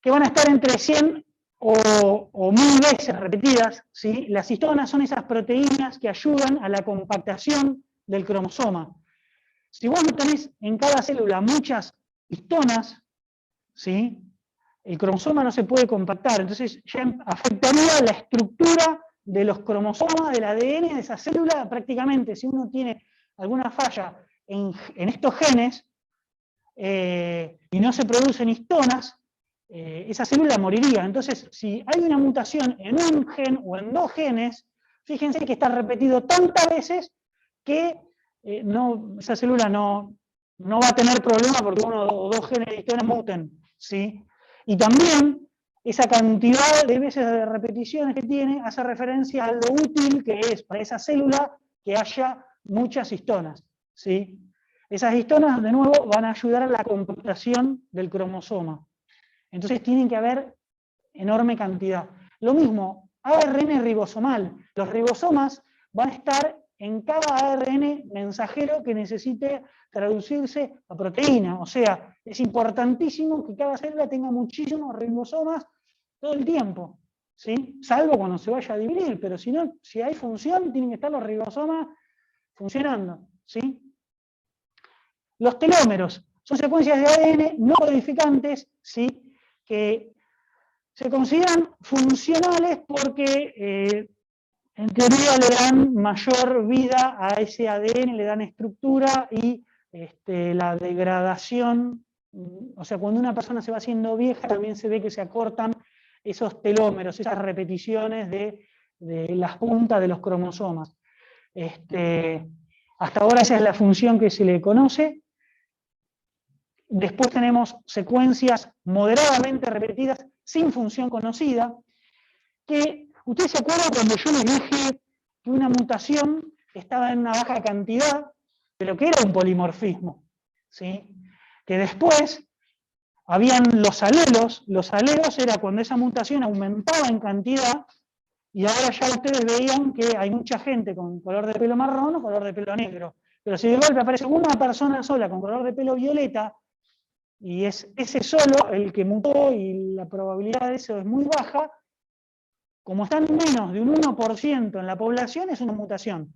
que van a estar entre 100 o 1000 veces repetidas, ¿sí? Las histonas son esas proteínas que ayudan a la compactación del cromosoma. Si vos no tenés en cada célula muchas histonas, ¿sí? El cromosoma no se puede compactar, entonces ya afectaría la estructura de los cromosomas del ADN de esa célula prácticamente. Si uno tiene alguna falla en estos genes y no se producen histonas, esa célula moriría. Entonces, si hay una mutación en un gen o en dos genes, fíjense que está repetido tantas veces que esa célula no va a tener problema porque uno o dos genes de histonas muten, ¿sí? Y también esa cantidad de veces de repeticiones que tiene hace referencia a lo útil que es para esa célula que haya muchas histonas, ¿sí? Esas histonas, de nuevo, van a ayudar a la compactación del cromosoma. Entonces tienen que haber enorme cantidad. Lo mismo, ARN ribosomal. Los ribosomas van a estar en cada ARN mensajero que necesite traducirse a proteína. O sea, es importantísimo que cada célula tenga muchísimos ribosomas todo el tiempo, ¿sí? Salvo cuando se vaya a dividir, pero si no, si hay función, tienen que estar los ribosomas funcionando, ¿sí? Los telómeros son secuencias de ADN no codificantes, ¿sí? Que se consideran funcionales porque en teoría le dan mayor vida a ese ADN, le dan estructura y la degradación, o sea, cuando una persona se va haciendo vieja también se ve que se acortan esos telómeros, esas repeticiones de de las puntas de los cromosomas. Hasta ahora esa es la función que se le conoce. Después tenemos secuencias moderadamente repetidas sin función conocida, que ustedes se acuerdan cuando yo les dije que una mutación estaba en una baja cantidad, pero que era un polimorfismo, ¿sí? Que después habían los alelos era cuando esa mutación aumentaba en cantidad, y ahora ya ustedes veían que hay mucha gente con color de pelo marrón o color de pelo negro. Pero si de golpe aparece una persona sola con color de pelo violeta, y es ese solo el que mutó y la probabilidad de eso es muy baja, como están menos de un 1% en la población, es una mutación.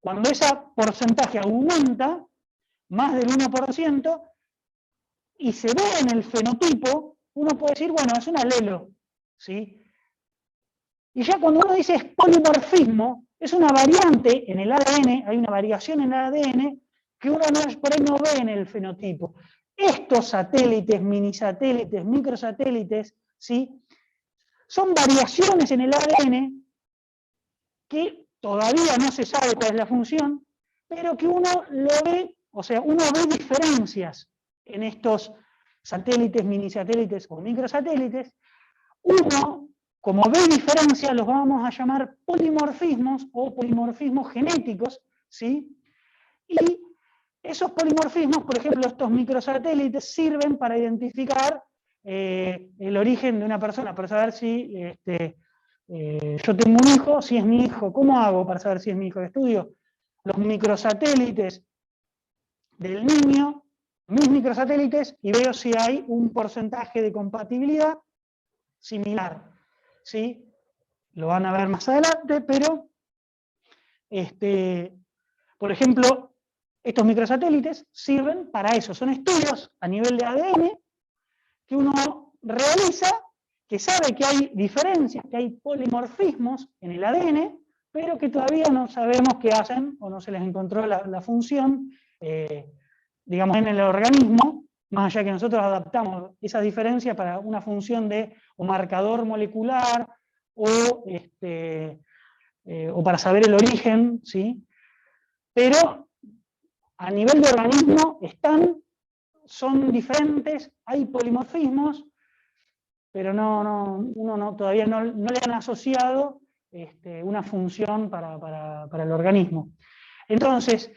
Cuando ese porcentaje aumenta, más del 1%, y se ve en el fenotipo, uno puede decir, bueno, es un alelo, ¿sí? Y ya cuando uno dice es polimorfismo, es una variante en el ADN, hay una variación en el ADN que uno por ahí no ve en el fenotipo. Estos satélites, minisatélites, microsatélites, ¿sí? Son variaciones en el ADN que todavía no se sabe cuál es la función, pero que uno lo ve, o sea, uno ve diferencias en estos satélites, minisatélites o microsatélites. Uno, como ve diferencias, los vamos a llamar polimorfismos o polimorfismos genéticos, ¿sí? Y esos polimorfismos, por ejemplo, estos microsatélites sirven para identificar el origen de una persona, para saber si yo tengo un hijo, si es mi hijo. ¿Cómo hago para saber si es mi hijo? Estudio los microsatélites del niño, mis microsatélites, y veo si hay un porcentaje de compatibilidad similar, ¿sí? Lo van a ver más adelante, pero, por ejemplo, estos microsatélites sirven para eso. Son estudios a nivel de ADN que uno realiza, que sabe que hay diferencias, que hay polimorfismos en el ADN, pero que todavía no sabemos qué hacen o no se les encontró la función, digamos, en el organismo, más allá que nosotros adaptamos esas diferencias para una función de o marcador molecular o para saber el origen, ¿sí? Pero a nivel de organismo son diferentes, hay polimorfismos, pero uno todavía no le han asociado una función para el organismo. Entonces,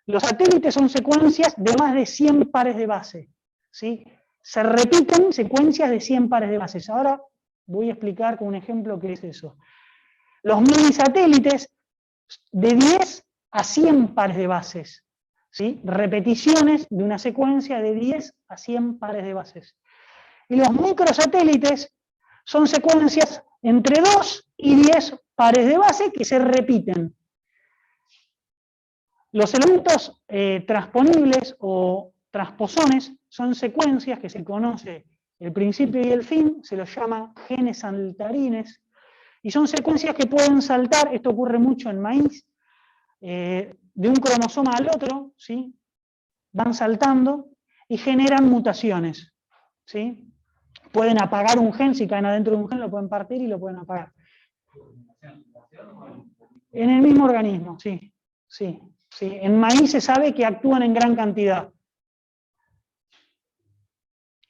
los satélites son secuencias de más de 100 pares de base, ¿sí? Se repiten secuencias de 100 pares de bases. Ahora voy a explicar con un ejemplo qué es eso. Los minisatélites, de 10 a 100 pares de bases, ¿sí? Repeticiones de una secuencia de 10 a 100 pares de bases. Y los microsatélites son secuencias entre 2 y 10 pares de base que se repiten. Los elementos transponibles o transposones son secuencias que se conoce el principio y el fin, se los llama genes saltarines, y son secuencias que pueden saltar, esto ocurre mucho en maíz, de un cromosoma al otro, ¿sí? Van saltando y generan mutaciones, ¿sí? Pueden apagar un gen, si caen adentro de un gen lo pueden partir y lo pueden apagar. En el mismo organismo, sí, sí. Sí, en maíz se sabe que actúan en gran cantidad.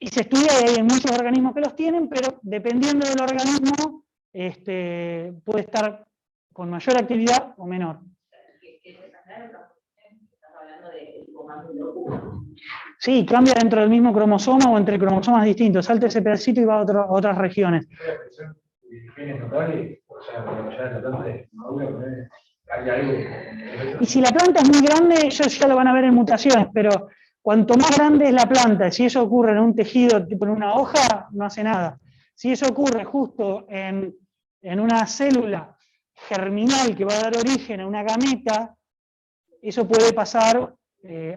Y se estudia y hay muchos organismos que los tienen, pero dependiendo del organismo, puede estar con mayor actividad o menor. Sí, cambia dentro del mismo cromosoma o entre cromosomas distintos. Salta ese pedacito y va a otras regiones. Y si la planta es muy grande, ellos ya lo van a ver en mutaciones, pero cuanto más grande es la planta, si eso ocurre en un tejido, tipo en una hoja, no hace nada. Si eso ocurre justo en una célula germinal que va a dar origen a una gameta, eso puede pasar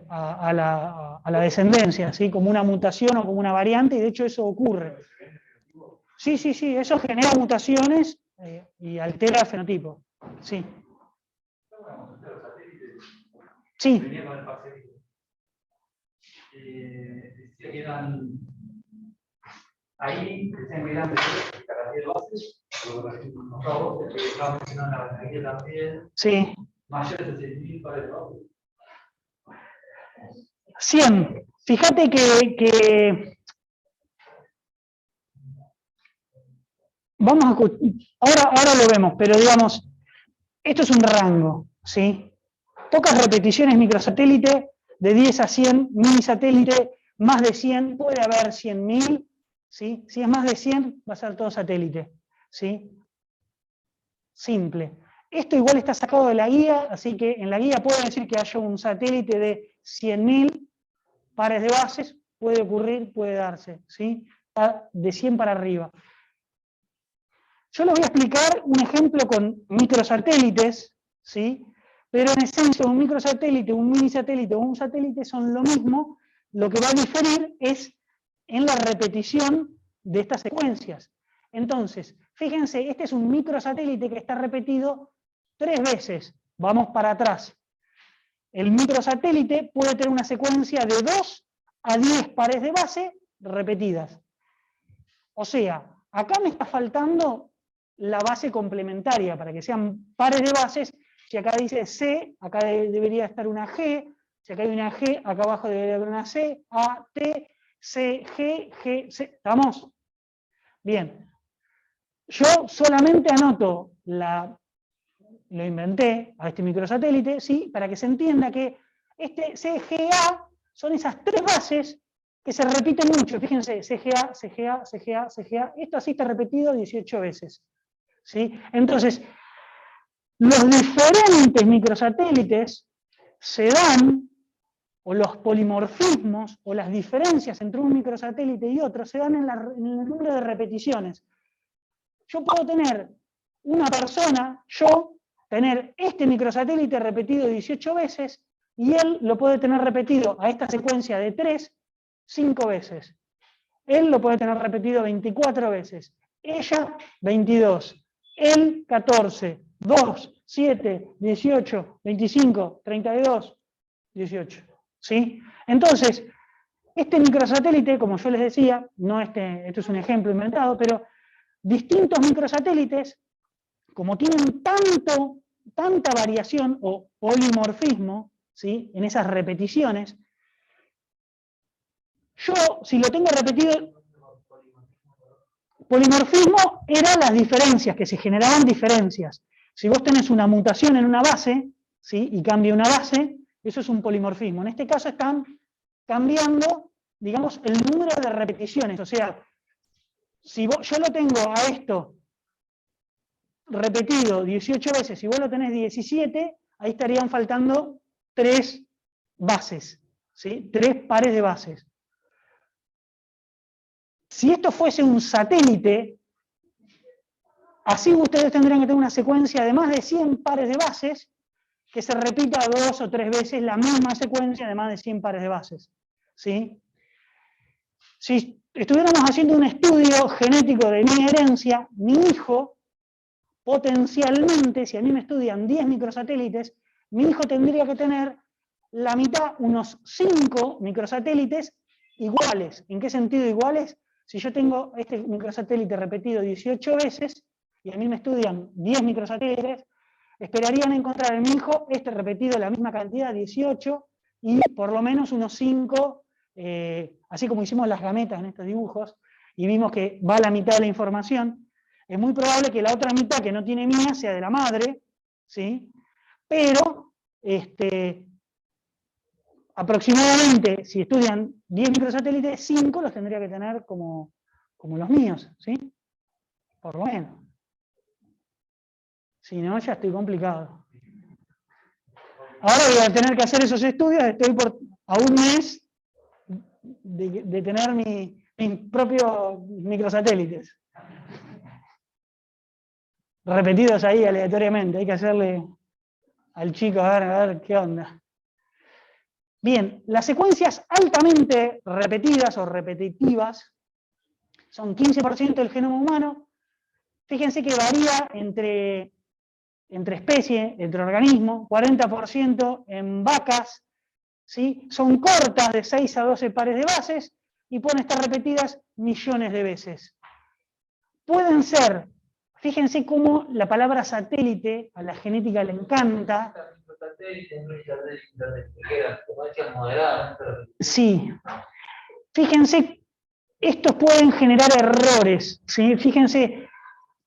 a la descendencia, ¿sí? Como una mutación o como una variante, y de hecho eso ocurre. Sí, sí, sí, eso genera mutaciones y altera el fenotipo. Sí. Sí. Decía que eran ahí se miran de cada 10 bases, lo que estaba mencionando la energía también, Sí. mayores de 6.000 pares de bases. 100. Fíjate que vamos a, ahora lo vemos, pero digamos, esto es un rango, ¿sí? Pocas repeticiones microsatélite, de 10 a 100 minisatélite, más de 100, puede haber 100.000, ¿sí? Si es más de 100, va a ser todo satélite, ¿sí? Simple. Esto igual está sacado de la guía, así que en la guía puede decir que haya un satélite de 100.000 pares de bases, puede ocurrir, puede darse, ¿sí? Está de 100 para arriba. Yo les voy a explicar un ejemplo con microsatélites, ¿sí? Pero en esencia un microsatélite, un minisatélite o un satélite son lo mismo, lo que va a diferir es en la repetición de estas secuencias. Entonces, fíjense, este es un microsatélite que está repetido 3 veces. Vamos para atrás. El microsatélite puede tener una secuencia de 2 a 10 pares de base repetidas. O sea, acá me está faltando la base complementaria, para que sean pares de bases. Si acá dice C, acá debería estar una G. Si acá hay una G, acá abajo debería haber una C, A, T, C, G, G, C. ¿Estamos? Bien. Yo solamente anoto lo inventé a este microsatélite, ¿sí? Para que se entienda que este CGA son esas 3 bases que se repiten mucho. Fíjense, CGA, CGA, CGA, CGA. Esto así está repetido 18 veces. ¿Sí? Entonces, los diferentes microsatélites se dan, o los polimorfismos, o las diferencias entre un microsatélite y otro, se dan en el número de repeticiones. Yo puedo tener una persona, tener este microsatélite repetido 18 veces, y él lo puede tener repetido a esta secuencia de 3, 5 veces. Él lo puede tener repetido 24 veces. Ella, 22. Él, 14. 2, 7, 18, 25, 32, 18. ¿Sí? Entonces, este microsatélite, como yo les decía, no esto es un ejemplo inventado, pero distintos microsatélites, como tienen tanta variación o polimorfismo, ¿sí? En esas repeticiones, yo, si lo tengo repetido, polimorfismo eran las diferencias, que se generaban diferencias. Si vos tenés una mutación en una base, ¿sí? Y cambia una base, eso es un polimorfismo. En este caso están cambiando, digamos, el número de repeticiones. O sea, si yo lo tengo a esto repetido 18 veces, y vos lo tenés 17, ahí estarían faltando 3 bases, ¿sí? 3 pares de bases. Si esto fuese un satélite, así ustedes tendrían que tener una secuencia de más de 100 pares de bases, que se repita 2 o 3 veces la misma secuencia de más de 100 pares de bases, ¿sí? Si estuviéramos haciendo un estudio genético de mi herencia, mi hijo, potencialmente, si a mí me estudian 10 microsatélites, mi hijo tendría que tener la mitad, unos 5 microsatélites iguales. ¿En qué sentido iguales? Si yo tengo este microsatélite repetido 18 veces, y a mí me estudian 10 microsatélites, esperarían encontrar en mi hijo este repetido la misma cantidad, 18, y por lo menos unos 5, así como hicimos las gametas en estos dibujos, y vimos que va la mitad de la información. Es muy probable que la otra mitad que no tiene mía sea de la madre, ¿sí? Pero, aproximadamente, si estudian 10 microsatélites, 5 los tendría que tener como los míos, ¿sí? Por lo menos. Si no, ya estoy complicado. Ahora voy a tener que hacer esos estudios, estoy a un mes de tener mis propios microsatélites. Repetidos ahí aleatoriamente, hay que hacerle al chico a ver qué onda. Bien, las secuencias altamente repetidas o repetitivas son 15% del genoma humano. Fíjense que varía entre especies, entre organismos, 40% en vacas, ¿sí? Son cortas de 6 a 12 pares de bases, y pueden estar repetidas millones de veces. Pueden ser, fíjense cómo la palabra satélite a la genética le encanta. Sí. Fíjense, estos pueden generar errores, ¿sí? Fíjense,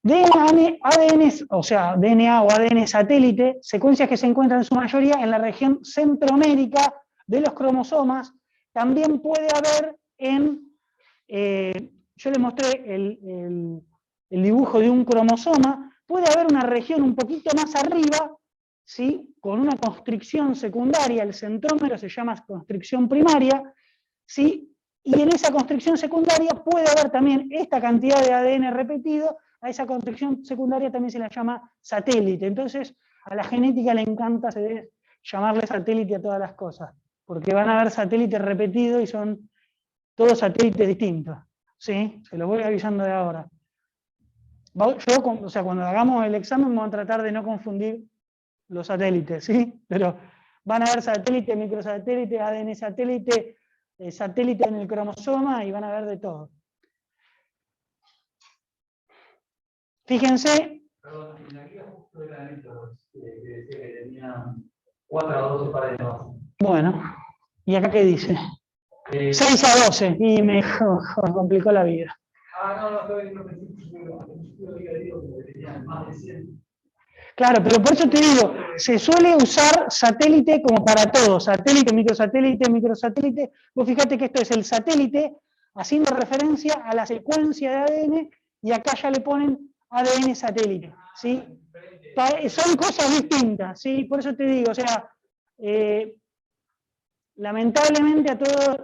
ADN, o sea, DNA o ADN satélite, secuencias que se encuentran en su mayoría en la región centromérica de los cromosomas, también puede haber yo les mostré el dibujo de un cromosoma, puede haber una región un poquito más arriba, ¿sí? Con una constricción secundaria, el centrómero se llama constricción primaria, ¿sí? Y en esa constricción secundaria puede haber también esta cantidad de ADN repetido, a esa constricción secundaria también se la llama satélite. Entonces, a la genética le encanta llamarle satélite a todas las cosas, porque van a haber satélites repetidos y son todos satélites distintos. ¿Sí? Se los voy avisando de ahora. Cuando hagamos el examen vamos a tratar de no confundir los satélites, ¿sí? Pero van a haber satélite, microsatélite, ADN satélite, satélite en el cromosoma y van a ver de todo. Fíjense. Perdón, en la guía justo era esto, que decía que tenía 4 a 12 pares de bases. Bueno, ¿y acá qué dice? 6 a 12, y me complicó la vida. Claro, pero por eso te digo, se suele usar satélite como para todo, satélite, microsatélite. Vos fíjate que esto es el satélite, haciendo referencia a la secuencia de ADN, y acá ya le ponen ADN satélite, ¿sí? Son cosas distintas, ¿sí? Por eso te digo, o sea, lamentablemente a todos,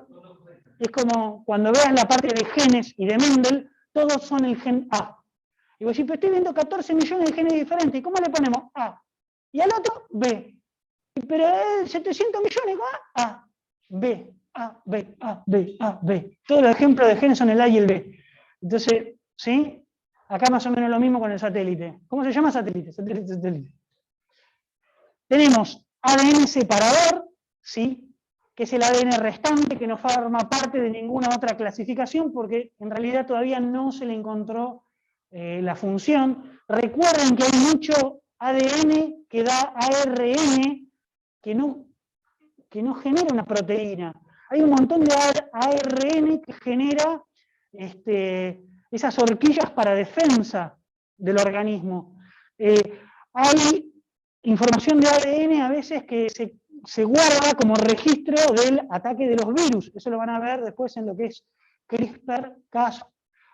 es como cuando veas la parte de genes y de Mendel, todos son el gen A. Y vos decís, pero estoy viendo 14 millones de genes diferentes, ¿y cómo le ponemos A? Y al otro, B. Pero 700 millones, A, B, A, B, A, B, A, B. Todos los ejemplos de genes son el A y el B. Entonces, ¿sí? Acá más o menos lo mismo con el satélite. ¿Cómo se llama satélite? Satélite. Tenemos ADN separador, ¿sí? Que es el ADN restante, que no forma parte de ninguna otra clasificación, porque en realidad todavía no se le encontró la función. Recuerden que hay mucho ADN que da ARN, que no genera una proteína. Hay un montón de ARN que genera esas horquillas para defensa del organismo. Hay información de ADN a veces que se guarda como registro del ataque de los virus. Eso lo van a ver después en lo que es CRISPR-Cas,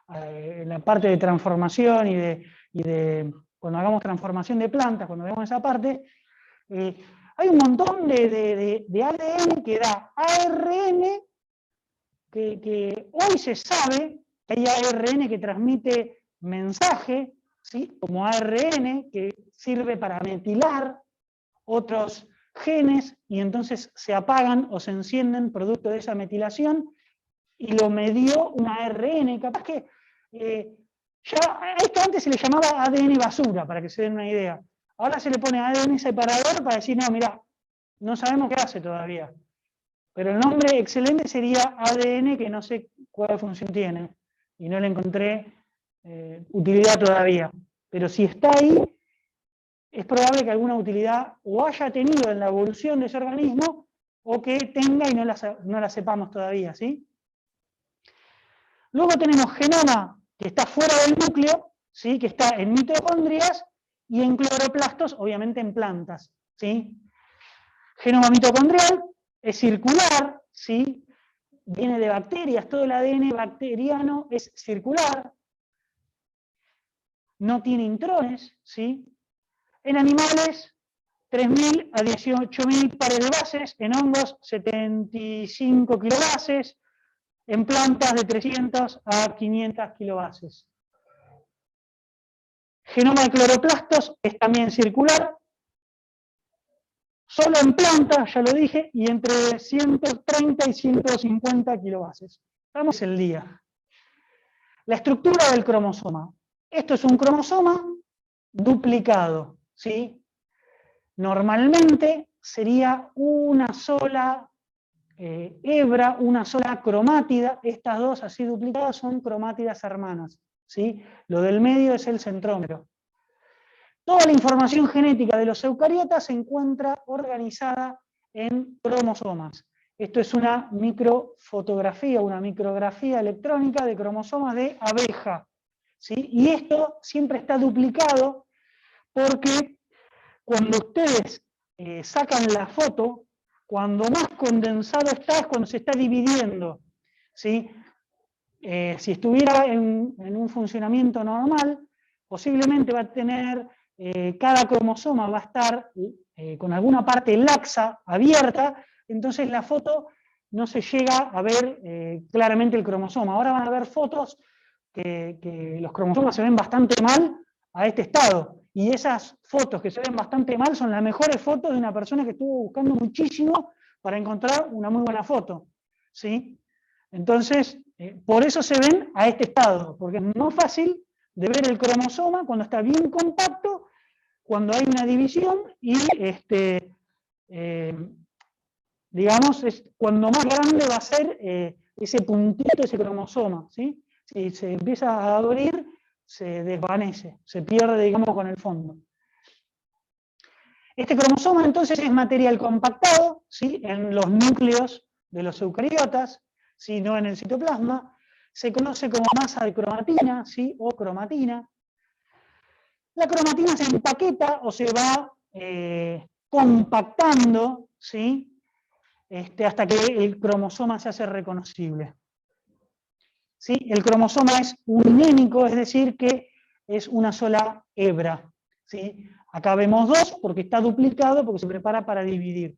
en la parte de transformación y de cuando hagamos transformación de plantas, cuando veamos esa parte, hay un montón de ADN que da ARN, que hoy se sabe que hay ARN que transmite mensaje, ¿sí? Como ARN, que sirve para metilar otros genes, y entonces se apagan o se encienden producto de esa metilación, y lo medió una ARN, capaz que ya a esto antes se le llamaba ADN basura, para que se den una idea. Ahora se le pone ADN separador para decir, no, mirá, no sabemos qué hace todavía. Pero el nombre excelente sería ADN, que no sé cuál función tiene, y no le encontré utilidad todavía. Pero si está ahí, es probable que alguna utilidad o haya tenido en la evolución de ese organismo, o que tenga y no la sepamos todavía, ¿sí? Luego tenemos genoma, que está fuera del núcleo, ¿sí? Que está en mitocondrias y en cloroplastos, obviamente en plantas, ¿sí? Genoma mitocondrial es circular, ¿sí? Viene de bacterias, todo el ADN bacteriano es circular, no tiene intrones, ¿sí? En animales, 3.000 a 18.000 pares de bases, en hongos 75 kilobases, en plantas de 300 a 500 kilobases. Genoma de cloroplastos es también circular, solo en plantas, ya lo dije, y entre 130 y 150 kilobases. Vamos el día. La estructura del cromosoma. Esto es un cromosoma duplicado, ¿sí? Normalmente sería una sola hebra, una sola cromátida. Estas dos así duplicadas son cromátidas hermanas, ¿sí? Lo del medio es el centrómero. Toda la información genética de los eucariotas se encuentra organizada en cromosomas. Esto es una microfotografía, una micrografía electrónica de cromosomas de abeja, ¿sí? Y esto siempre está duplicado porque cuando ustedes sacan la foto, cuando más condensado está es cuando se está dividiendo, ¿sí? Si estuviera en un funcionamiento normal, posiblemente va a tener, cada cromosoma va a estar con alguna parte laxa, abierta, entonces la foto no se llega a ver claramente el cromosoma. Ahora van a ver fotos que los cromosomas se ven bastante mal a este estado, y esas fotos que se ven bastante mal son las mejores fotos de una persona que estuvo buscando muchísimo para encontrar una muy buena foto, ¿sí? Entonces, por eso se ven a este estado, porque es más fácil de ver el cromosoma cuando está bien compacto, cuando hay una división, y digamos, cuando más grande va a ser ese puntito, ese cromosoma, ¿sí? Si se empieza a abrir, se desvanece, se pierde, digamos, con el fondo. Este cromosoma entonces es material compactado, ¿sí? En los núcleos de los eucariotas, ¿sí? No en el citoplasma. Se conoce como masa de cromatina, ¿sí? O cromatina. La cromatina se empaqueta o se va compactando, ¿sí? Hasta que el cromosoma se hace reconocible. ¿Sí? El cromosoma es uninémico, es decir, que es una sola hebra, ¿sí? Acá vemos dos porque está duplicado, porque se prepara para dividir.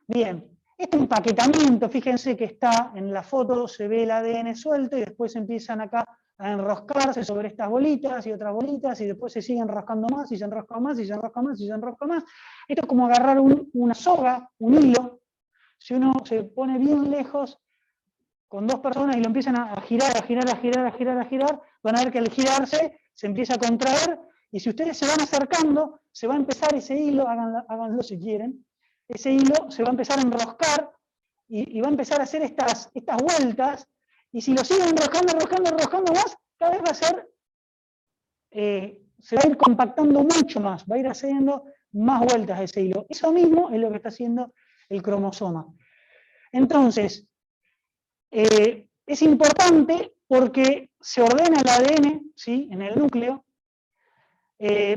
Bien, este empaquetamiento, fíjense que está en la foto, se ve el ADN suelto y después empiezan acá a enroscarse sobre estas bolitas y otras bolitas, y después se siguen enroscando más, y se enrosca más, y se enrosca más, y se enrosca más. Esto es como agarrar una soga, un hilo. Si uno se pone bien lejos con dos personas y lo empiezan a girar, a girar, a girar, a girar, a girar, van a ver que al girarse se empieza a contraer, y si ustedes se van acercando, se va a empezar ese hilo, háganlo si quieren, ese hilo se va a empezar a enroscar, y va a empezar a hacer estas vueltas, y si lo siguen enroscando, enroscando, enroscando más, cada vez va a ser, se va a ir compactando mucho más, va a ir haciendo más vueltas a ese hilo. Eso mismo es lo que está haciendo el cromosoma. Entonces, es importante porque se ordena el ADN, ¿sí? En el núcleo,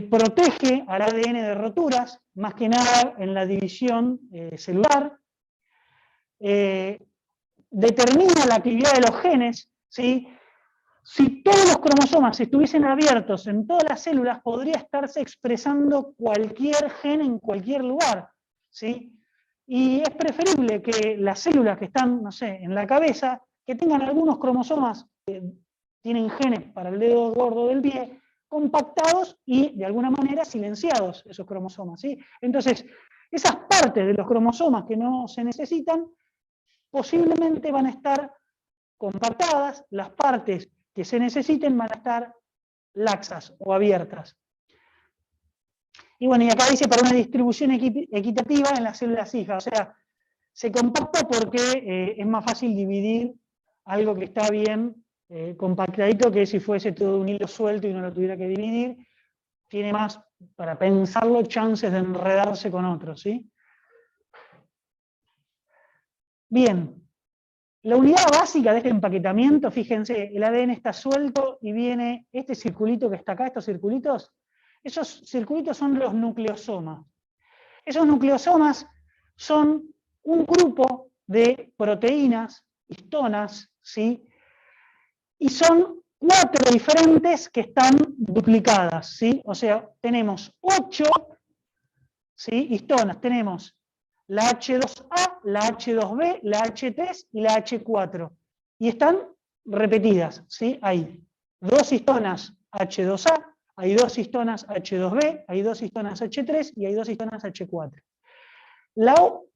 protege al ADN de roturas, más que nada en la división celular, determina la actividad de los genes, ¿sí? Si todos los cromosomas estuviesen abiertos en todas las células, podría estarse expresando cualquier gen en cualquier lugar, ¿sí? Y es preferible que las células que están, no sé, en la cabeza, que tengan algunos cromosomas que tienen genes para el dedo gordo del pie, compactados y de alguna manera silenciados esos cromosomas, ¿sí? Entonces, esas partes de los cromosomas que no se necesitan, posiblemente van a estar compactadas, las partes que se necesiten van a estar laxas o abiertas. Y bueno, y acá dice para una distribución equitativa en las células hijas, o sea, se compacta porque es más fácil dividir algo que está bien compactadito que si fuese todo un hilo suelto y no lo tuviera que dividir, tiene más, para pensarlo, chances de enredarse con otros, ¿sí? Bien, la unidad básica de este empaquetamiento, fíjense, el ADN está suelto y viene este circulito que está acá, estos circulitos, esos circulitos son los nucleosomas. Esos nucleosomas son un grupo de proteínas, histonas, ¿sí? Y son 4 diferentes que están duplicadas, ¿sí? O sea, tenemos 8, ¿sí? Histonas, tenemos la H2A, la H2B, la H3 y la H4. Y están repetidas, ¿sí? Hay 2 histonas H2A, hay 2 histonas H2B, hay 2 histonas H3 y hay 2 histonas H4.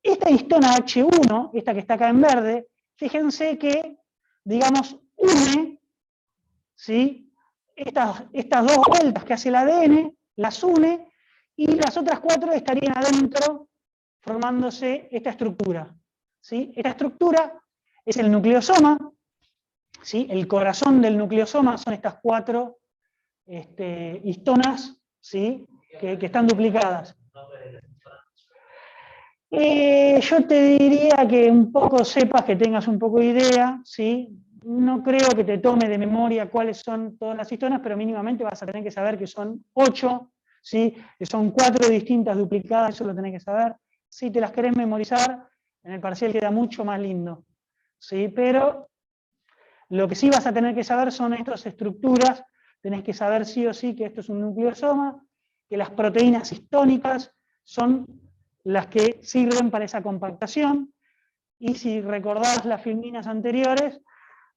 Esta histona H1, esta que está acá en verde, fíjense que, digamos, une, ¿sí? Estas dos vueltas que hace el ADN, las une, y las otras 4 estarían adentro formándose esta estructura. ¿sí? Esta estructura es el nucleosoma, ¿sí? El corazón del nucleosoma son estas 4 histonas, ¿sí? que están duplicadas. Yo te diría que un poco sepas, que tengas un poco de idea, ¿sí? No creo que te tome de memoria cuáles son todas las histonas, pero mínimamente vas a tener que saber que son 8, ¿sí? Que son 4 distintas duplicadas, eso lo tenés que saber. Si te las querés memorizar, en el parcial queda mucho más lindo, ¿sí? Pero lo que sí vas a tener que saber son estas estructuras, tenés que saber sí o sí que esto es un nucleosoma, que las proteínas histónicas son las que sirven para esa compactación, y si recordás las filminas anteriores,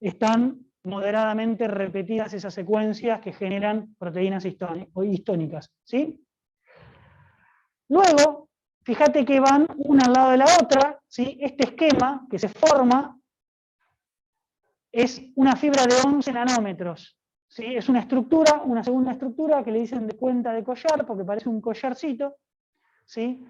están moderadamente repetidas esas secuencias que generan proteínas histónicas, ¿sí? Luego, fíjate que van una al lado de la otra, ¿sí? Este esquema que se forma es una fibra de 11 nanómetros, ¿sí? Es una estructura, una segunda estructura que le dicen de cuenta de collar, porque parece un collarcito, ¿sí?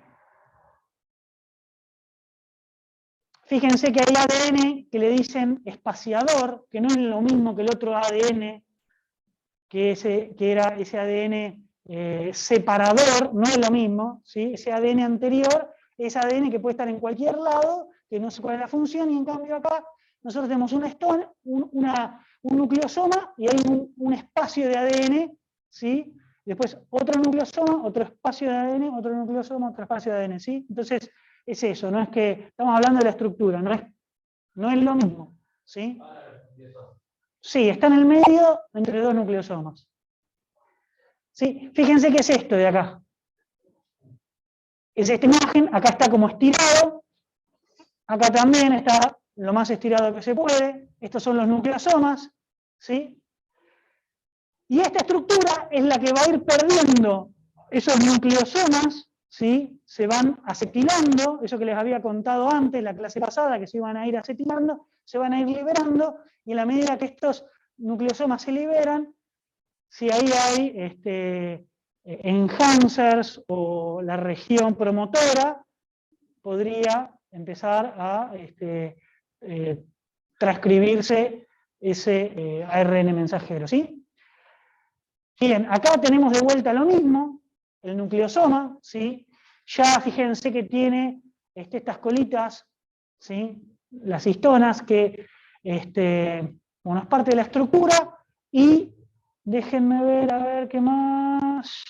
Fíjense que hay ADN que le dicen espaciador, que no es lo mismo que el otro ADN, que era ese ADN separador, no es lo mismo, ¿sí? Ese ADN anterior es ADN que puede estar en cualquier lado, que no sé cuál es la función, y en cambio acá nosotros tenemos un nucleosoma y hay un espacio de ADN, ¿sí? Después otro nucleosoma, otro espacio de ADN, otro nucleosoma, otro espacio de ADN, ¿sí? Entonces es eso, no es que estamos hablando de la estructura, no es lo mismo, ¿sí? Sí, está en el medio entre 2 nucleosomas. ¿Sí? Fíjense qué es esto de acá. Es esta imagen, acá está como estirado, acá también está lo más estirado que se puede, estos son los nucleosomas, ¿sí? Y esta estructura es la que va a ir perdiendo esos nucleosomas, ¿sí? Se van acetilando, eso que les había contado antes, la clase pasada, que se iban a ir acetilando, se van a ir liberando, y en la medida que estos nucleosomas se liberan, si ahí hay enhancers o la región promotora, podría empezar a transcribirse ese ARN mensajero, ¿sí? Bien, acá tenemos de vuelta lo mismo, el nucleosoma, ¿sí? Ya fíjense que tiene estas colitas, ¿sí? Las histonas, que bueno, es parte de la estructura, y déjenme ver, a ver qué más.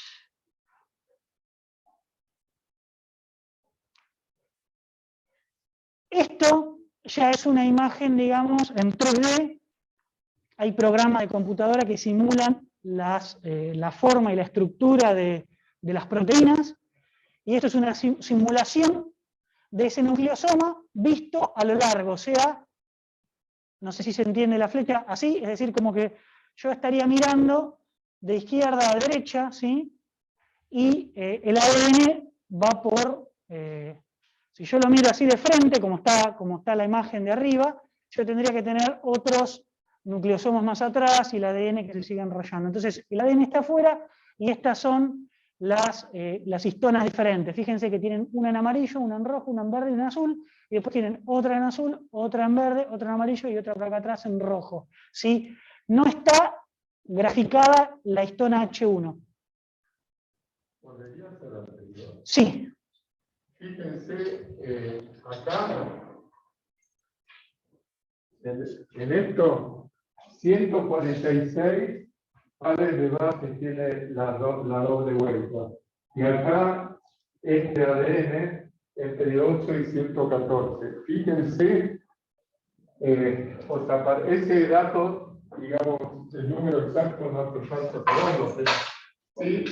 Esto ya es una imagen, digamos, en 3D. Hay programas de computadora que simulan la forma y la estructura de las proteínas, y esto es una simulación de ese nucleosoma visto a lo largo, o sea, no sé si se entiende la flecha así, es decir, como que yo estaría mirando de izquierda a derecha, ¿sí? Y el ADN va por, si yo lo miro así de frente, como está la imagen de arriba, yo tendría que tener otros nucleosomas más atrás y el ADN que se sigue enrollando. Entonces, el ADN está afuera y estas son las histonas diferentes. Fíjense que tienen una en amarillo, una en rojo, una en verde y una en azul, y después tienen otra en azul, otra en verde, otra en amarillo y otra por acá atrás en rojo, ¿sí? No está graficada la histona H1. ¿Podría ser anterior? Sí. Fíjense, acá, en esto, 146 pares de bases tiene la doble vuelta. Y acá, este ADN, entre 8 y 114. Fíjense, ese dato, digamos, el número exacto no hace falta saberlo, pero sí,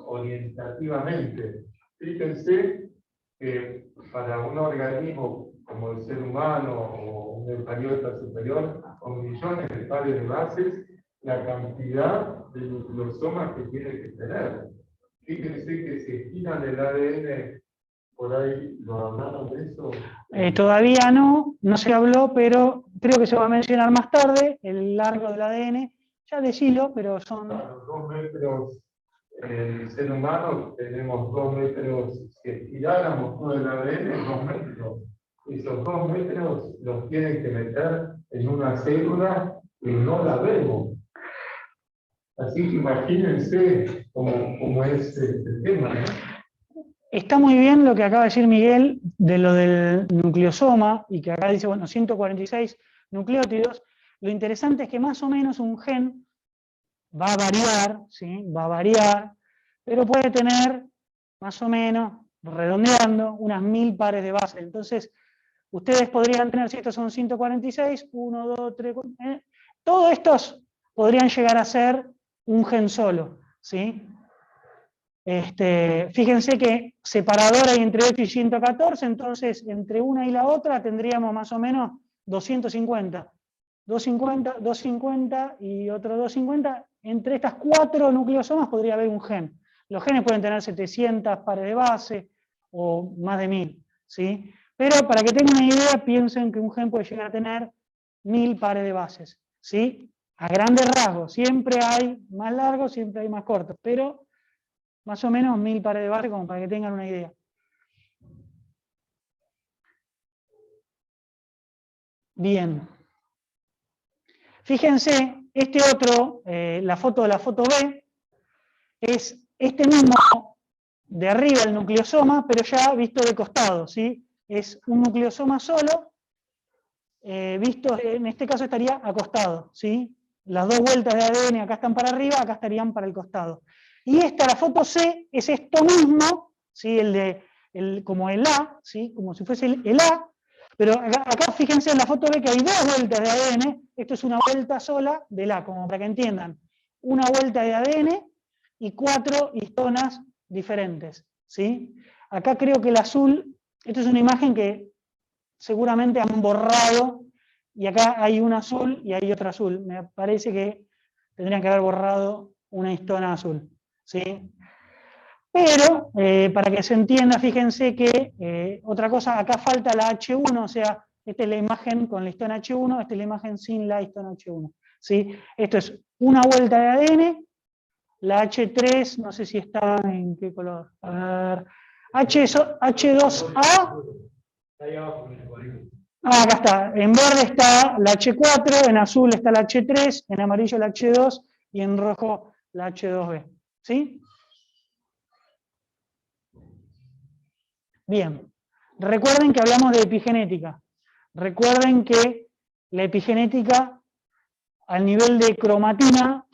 orientativamente. Fíjense que para un organismo como el ser humano o un eucariota superior, con millones de pares de bases, la cantidad de nucleosomas que tiene que tener. Fíjense que si estiran el ADN, por ahí, ¿lo hablamos de eso? Todavía no se habló, pero creo que se va a mencionar más tarde, el largo del ADN. Ya decilo, pero son... Claro, 2 metros. El ser humano tenemos 2 metros, si estiráramos todo el ADN, 2 metros. esos 2 metros los tienen que meter en una célula que no la vemos. Así que imagínense cómo es el tema, ¿no? Está muy bien lo que acaba de decir Miguel de lo del nucleosoma, y que acá dice, bueno, 146 nucleótidos. Lo interesante es que más o menos un gen va a variar, ¿sí? Va a variar, pero puede tener más o menos, redondeando, unas 1000 pares de bases. Entonces, ustedes podrían tener, si estos son 146, 1, 2, 3, 4, todos estos podrían llegar a ser un gen solo, ¿sí? Fíjense que separador hay entre 8 y 114, entonces entre una y la otra tendríamos más o menos 250. 250, 250 y otro 250. Entre estas 4 nucleosomas podría haber un gen. Los genes pueden tener 700 pares de base o más de 1000, ¿sí? Pero para que tengan una idea, piensen que un gen puede llegar a tener 1000 pares de bases, ¿sí? A grandes rasgos, siempre hay más largos, siempre hay más cortos, pero más o menos 1000 pares de bases, como para que tengan una idea. Bien. Fíjense, este otro, la foto de la foto B, es este mismo de arriba, el nucleosoma, pero ya visto de costado, ¿sí? Es un nucleosoma solo, visto, en este caso estaría acostado, ¿sí? Las 2 vueltas de ADN acá están para arriba, acá estarían para el costado. Y esta, la foto C, es esto mismo, ¿sí? Como el A, ¿sí? Como si fuese el A, pero acá fíjense en la foto B que hay 2 vueltas de ADN, esto es una vuelta sola del A, como para que entiendan. Una vuelta de ADN y 4 histonas diferentes, ¿sí? Acá creo que el azul, esto es una imagen que seguramente han borrado, y acá hay un azul y hay otro azul. Me parece que tendrían que haber borrado una histona azul, ¿sí? Pero, para que se entienda, fíjense que, otra cosa, acá falta la H1, o sea, esta es la imagen con la histona H1, esta es la imagen sin la histona H1, ¿sí? Esto es una vuelta de ADN, la H3, no sé si está en qué color, a ver, H2A, acá está, en verde está la H4, en azul está la H3, en amarillo la H2 y en rojo la H2B, ¿sí? Bien, recuerden que hablamos de epigenética. Recuerden que la epigenética, al nivel de cromatina,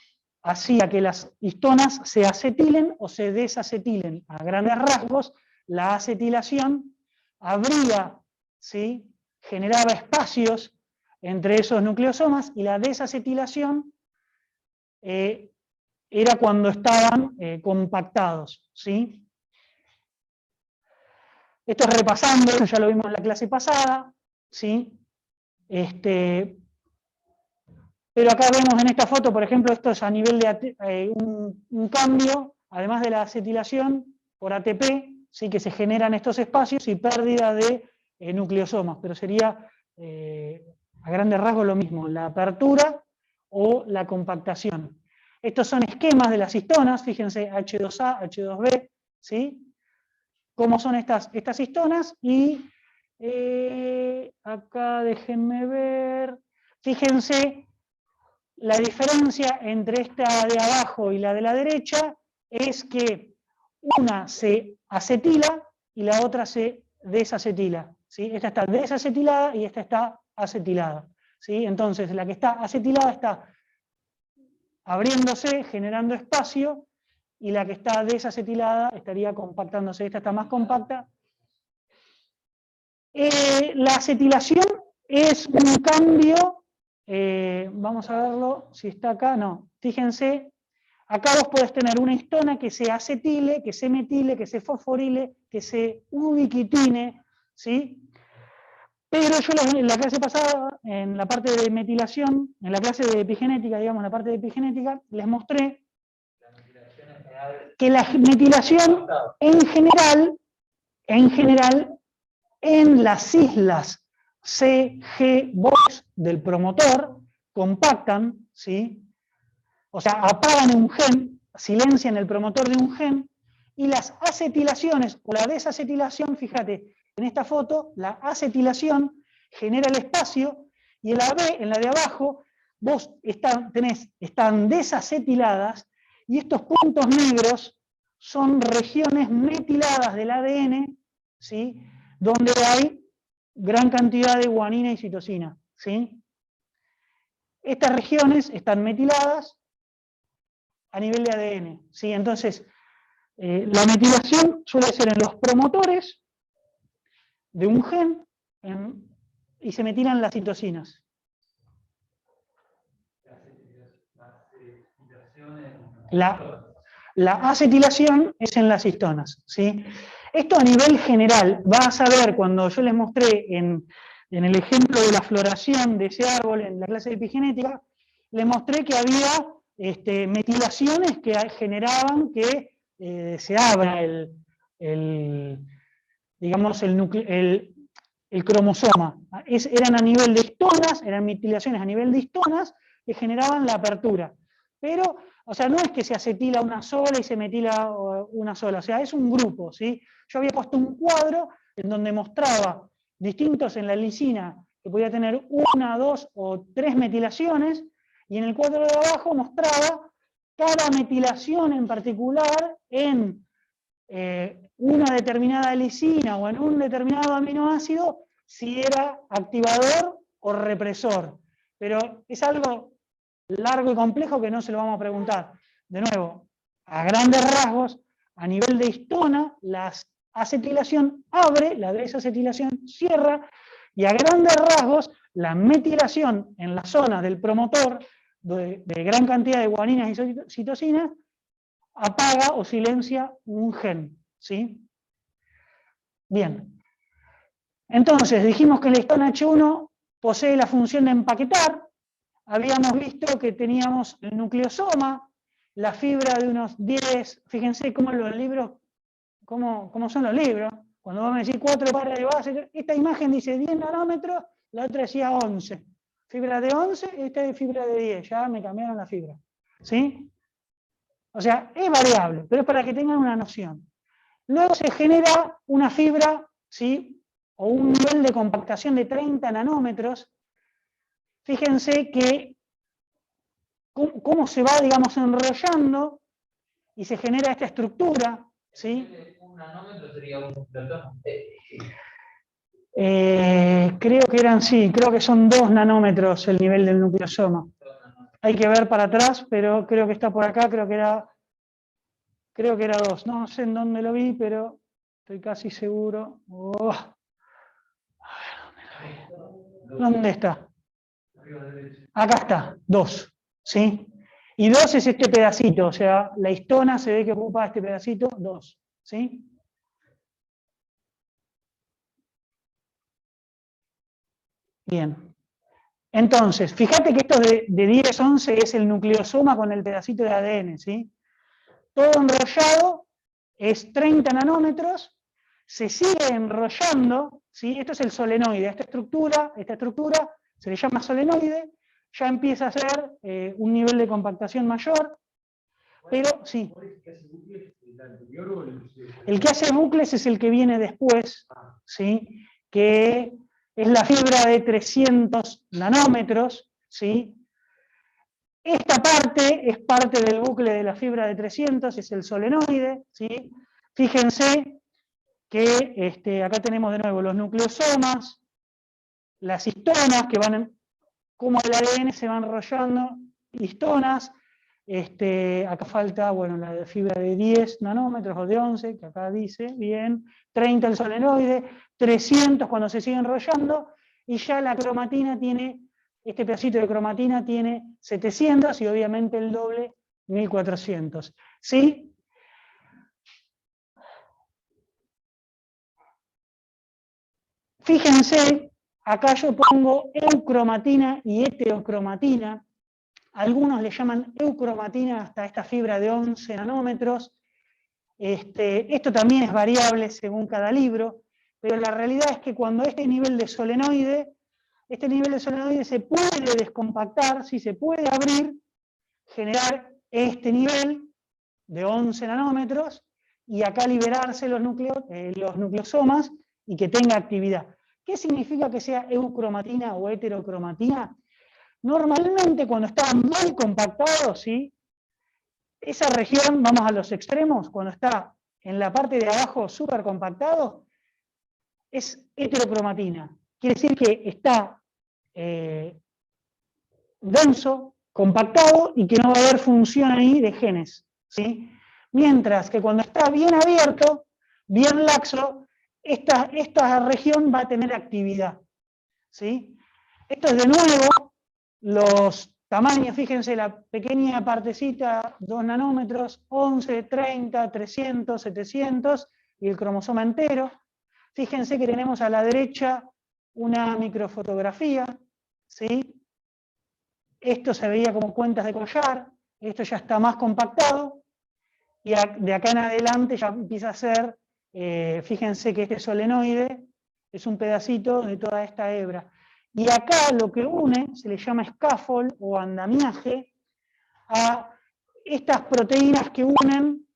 hacía que las histonas se acetilen o se desacetilen. A grandes rasgos, la acetilación abría, ¿sí? Generaba espacios entre esos nucleosomas, y la desacetilación era cuando estaban compactados, ¿sí? Esto es repasando, esto ya lo vimos en la clase pasada, ¿sí? Pero acá vemos en esta foto, por ejemplo, esto es a nivel de un cambio, además de la acetilación por ATP, ¿sí? Que se generan estos espacios, y pérdida de nucleosomas, pero sería a grandes rasgos lo mismo, la apertura o la compactación. Estos son esquemas de las histonas, fíjense, H2A, H2B, ¿sí? Cómo son estas histonas, y acá déjenme ver, fíjense, la diferencia entre esta de abajo y la de la derecha es que una se acetila y la otra se desacetila, ¿sí? Esta está desacetilada y esta está acetilada, ¿sí? Entonces la que está acetilada está abriéndose, generando espacio, y la que está desacetilada estaría compactándose. Esta está más compacta. La acetilación es un cambio, vamos a verlo, si está acá, no, fíjense, acá vos podés tener una histona que se acetile, que se metile, que se fosforile, que se ubiquitine, ¿sí? Pero yo en la clase pasada, en la parte de metilación, en la clase de epigenética, digamos, en la parte de epigenética, les mostré que la metilación en general, en las islas C, G, box del promotor, compactan, ¿sí? O sea, apagan un gen, silencian el promotor de un gen, y las acetilaciones o la desacetilación, fíjate, en esta foto, la acetilación genera el espacio, y en la B, en la de abajo, vos están desacetiladas, y estos puntos negros son regiones metiladas del ADN, ¿sí? Donde hay gran cantidad de guanina y citosina, ¿sí? Estas regiones están metiladas a nivel de ADN, ¿sí? Entonces, la metilación suele ser en los promotores de un gen y se metilan las citosinas. La acetilación es en las histonas, ¿sí? Esto a nivel general, vas a ver cuando yo les mostré en el ejemplo de la floración de ese árbol en la clase de epigenética, les mostré que había metilaciones que generaban que se abra digamos, el cromosoma. Eran a nivel de histonas, eran metilaciones a nivel de histonas que generaban la apertura. Pero, o sea, no es que se acetila una sola y se metila una sola, o sea, es un grupo, ¿sí? Yo había puesto un cuadro en donde mostraba distintos en la lisina que podía tener 1, 2 o 3 metilaciones, y en el cuadro de abajo mostraba cada metilación en particular en una determinada lisina o en un determinado aminoácido, si era activador o represor. Pero es algo largo y complejo que no se lo vamos a preguntar. De nuevo, a grandes rasgos, a nivel de histona, la acetilación abre, la desacetilación cierra, y a grandes rasgos, la metilación en la zona del promotor de gran cantidad de guaninas y citosinas apaga o silencia un gen, ¿sí? Bien. Entonces, dijimos que el histona H1 posee la función de empaquetar. Habíamos visto que teníamos el nucleosoma, la fibra de unos 10, fíjense cómo los libros, cómo son los libros. Cuando vos me decís 4 pares de base, esta imagen dice 10 nanómetros, la otra decía 11. Fibra de 11, esta es fibra de 10, ya me cambiaron la fibra, ¿sí? O sea, es variable, pero es para que tengan una noción. Luego se genera una fibra, ¿sí? O un nivel de compactación de 30 nanómetros. Fíjense que cómo se va, digamos, enrollando y se genera esta estructura, ¿sí? Un nanómetro sería un protón. Creo que eran, sí, creo que son 2 nanómetros el nivel del nucleosoma. Hay que ver para atrás, pero creo que está por acá, creo que era 2. No sé en dónde lo vi, pero estoy casi seguro. Oh. A ver, ¿dónde lo vi? ¿Dónde está? Acá está, 2, ¿sí? Y 2 es este pedacito, o sea, la histona se ve que ocupa este pedacito, 2, ¿sí? Bien. Entonces, fíjate que esto de 10-11 es el nucleosoma con el pedacito de ADN, ¿sí? Todo enrollado es 30 nanómetros, se sigue enrollando, ¿sí? Esto es el solenoide, esta estructura se le llama solenoide, ya empieza a ser un nivel de compactación mayor, pero sí. El que hace bucles es el que viene después, ¿sí? Que es la fibra de 300 nanómetros, ¿sí? Esta parte es parte del bucle de la fibra de 300, es el solenoide, ¿sí? Fíjense que acá tenemos de nuevo los nucleosomas, las histonas que van, como el ADN se va enrollando, histonas, acá falta, bueno, la fibra de 10 nanómetros o de 11, que acá dice, bien, 30 el solenoide, 300 cuando se sigue enrollando, y ya la cromatina tiene, este pedacito de cromatina tiene 700 y obviamente el doble 1400. ¿Sí? Fíjense, acá yo pongo eucromatina y heterocromatina. Algunos le llaman eucromatina hasta esta fibra de 11 nanómetros. Esto también es variable según cada libro, pero la realidad es que cuando este nivel de solenoide se puede descompactar, si se puede abrir, generar este nivel de 11 nanómetros, y acá liberarse los nucleosomas y que tenga actividad. ¿Qué significa que sea eucromatina o heterocromatina? Normalmente cuando está muy compactado, ¿sí? Esa región, vamos a los extremos, cuando está en la parte de abajo súper compactado, es heterocromatina. Quiere decir que está denso, compactado y que no va a haber función ahí de genes, ¿sí? Mientras que cuando está bien abierto, bien laxo, esta región va a tener actividad, ¿sí? Esto es de nuevo los tamaños, fíjense la pequeña partecita, 2 nanómetros, 11, 30, 300, 700 y el cromosoma entero. Fíjense que tenemos a la derecha una microfotografía, ¿sí? Esto se veía como cuentas de collar, esto ya está más compactado, y de acá en adelante ya empieza a ser, fíjense que este solenoide es un pedacito de toda esta hebra. Y acá lo que une se le llama scaffold o andamiaje a estas proteínas que unen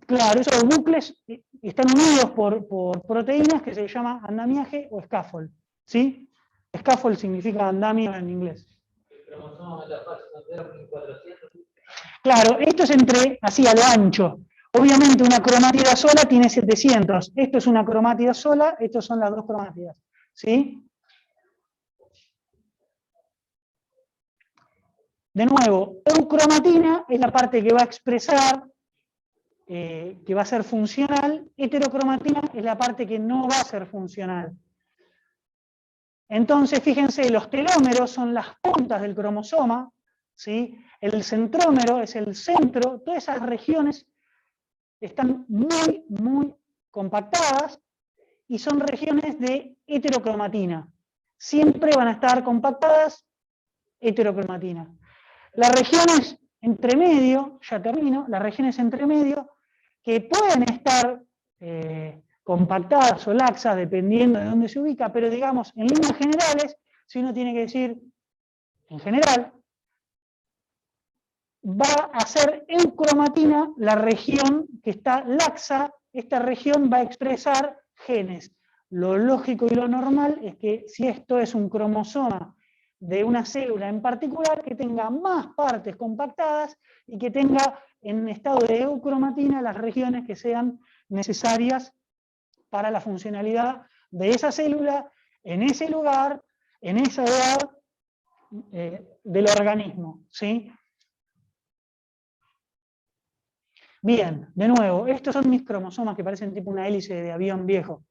claro, esos bucles están unidos por proteínas que se llama andamiaje o scaffold, ¿sí? Scaffold significa andamio en inglés. Claro, esto es así a lo ancho. Obviamente una cromátida sola tiene 700. Esto es una cromátida sola, estos son las dos cromátidas, ¿sí? De nuevo, eucromatina es la parte que va a expresar, que va a ser funcional. Heterocromatina es la parte que no va a ser funcional. Entonces, fíjense, los telómeros son las puntas del cromosoma, ¿sí? El centrómero es el centro, todas esas regiones están muy, muy compactadas y son regiones de heterocromatina. Siempre van a estar compactadas, heterocromatina. Las regiones entre medio, ya termino, las regiones entre medio, que pueden estar compactadas o laxas, dependiendo de dónde se ubica, pero digamos, en líneas generales, si uno tiene que decir, en general, va a ser eucromatina la región que está laxa, esta región va a expresar genes. Lo lógico y lo normal es que si esto es un cromosoma de una célula en particular, que tenga más partes compactadas y que tenga en estado de eucromatina las regiones que sean necesarias para la funcionalidad de esa célula, en ese lugar, en esa edad del organismo, ¿sí? Bien, de nuevo, estos son mis cromosomas que parecen tipo una hélice de avión viejo.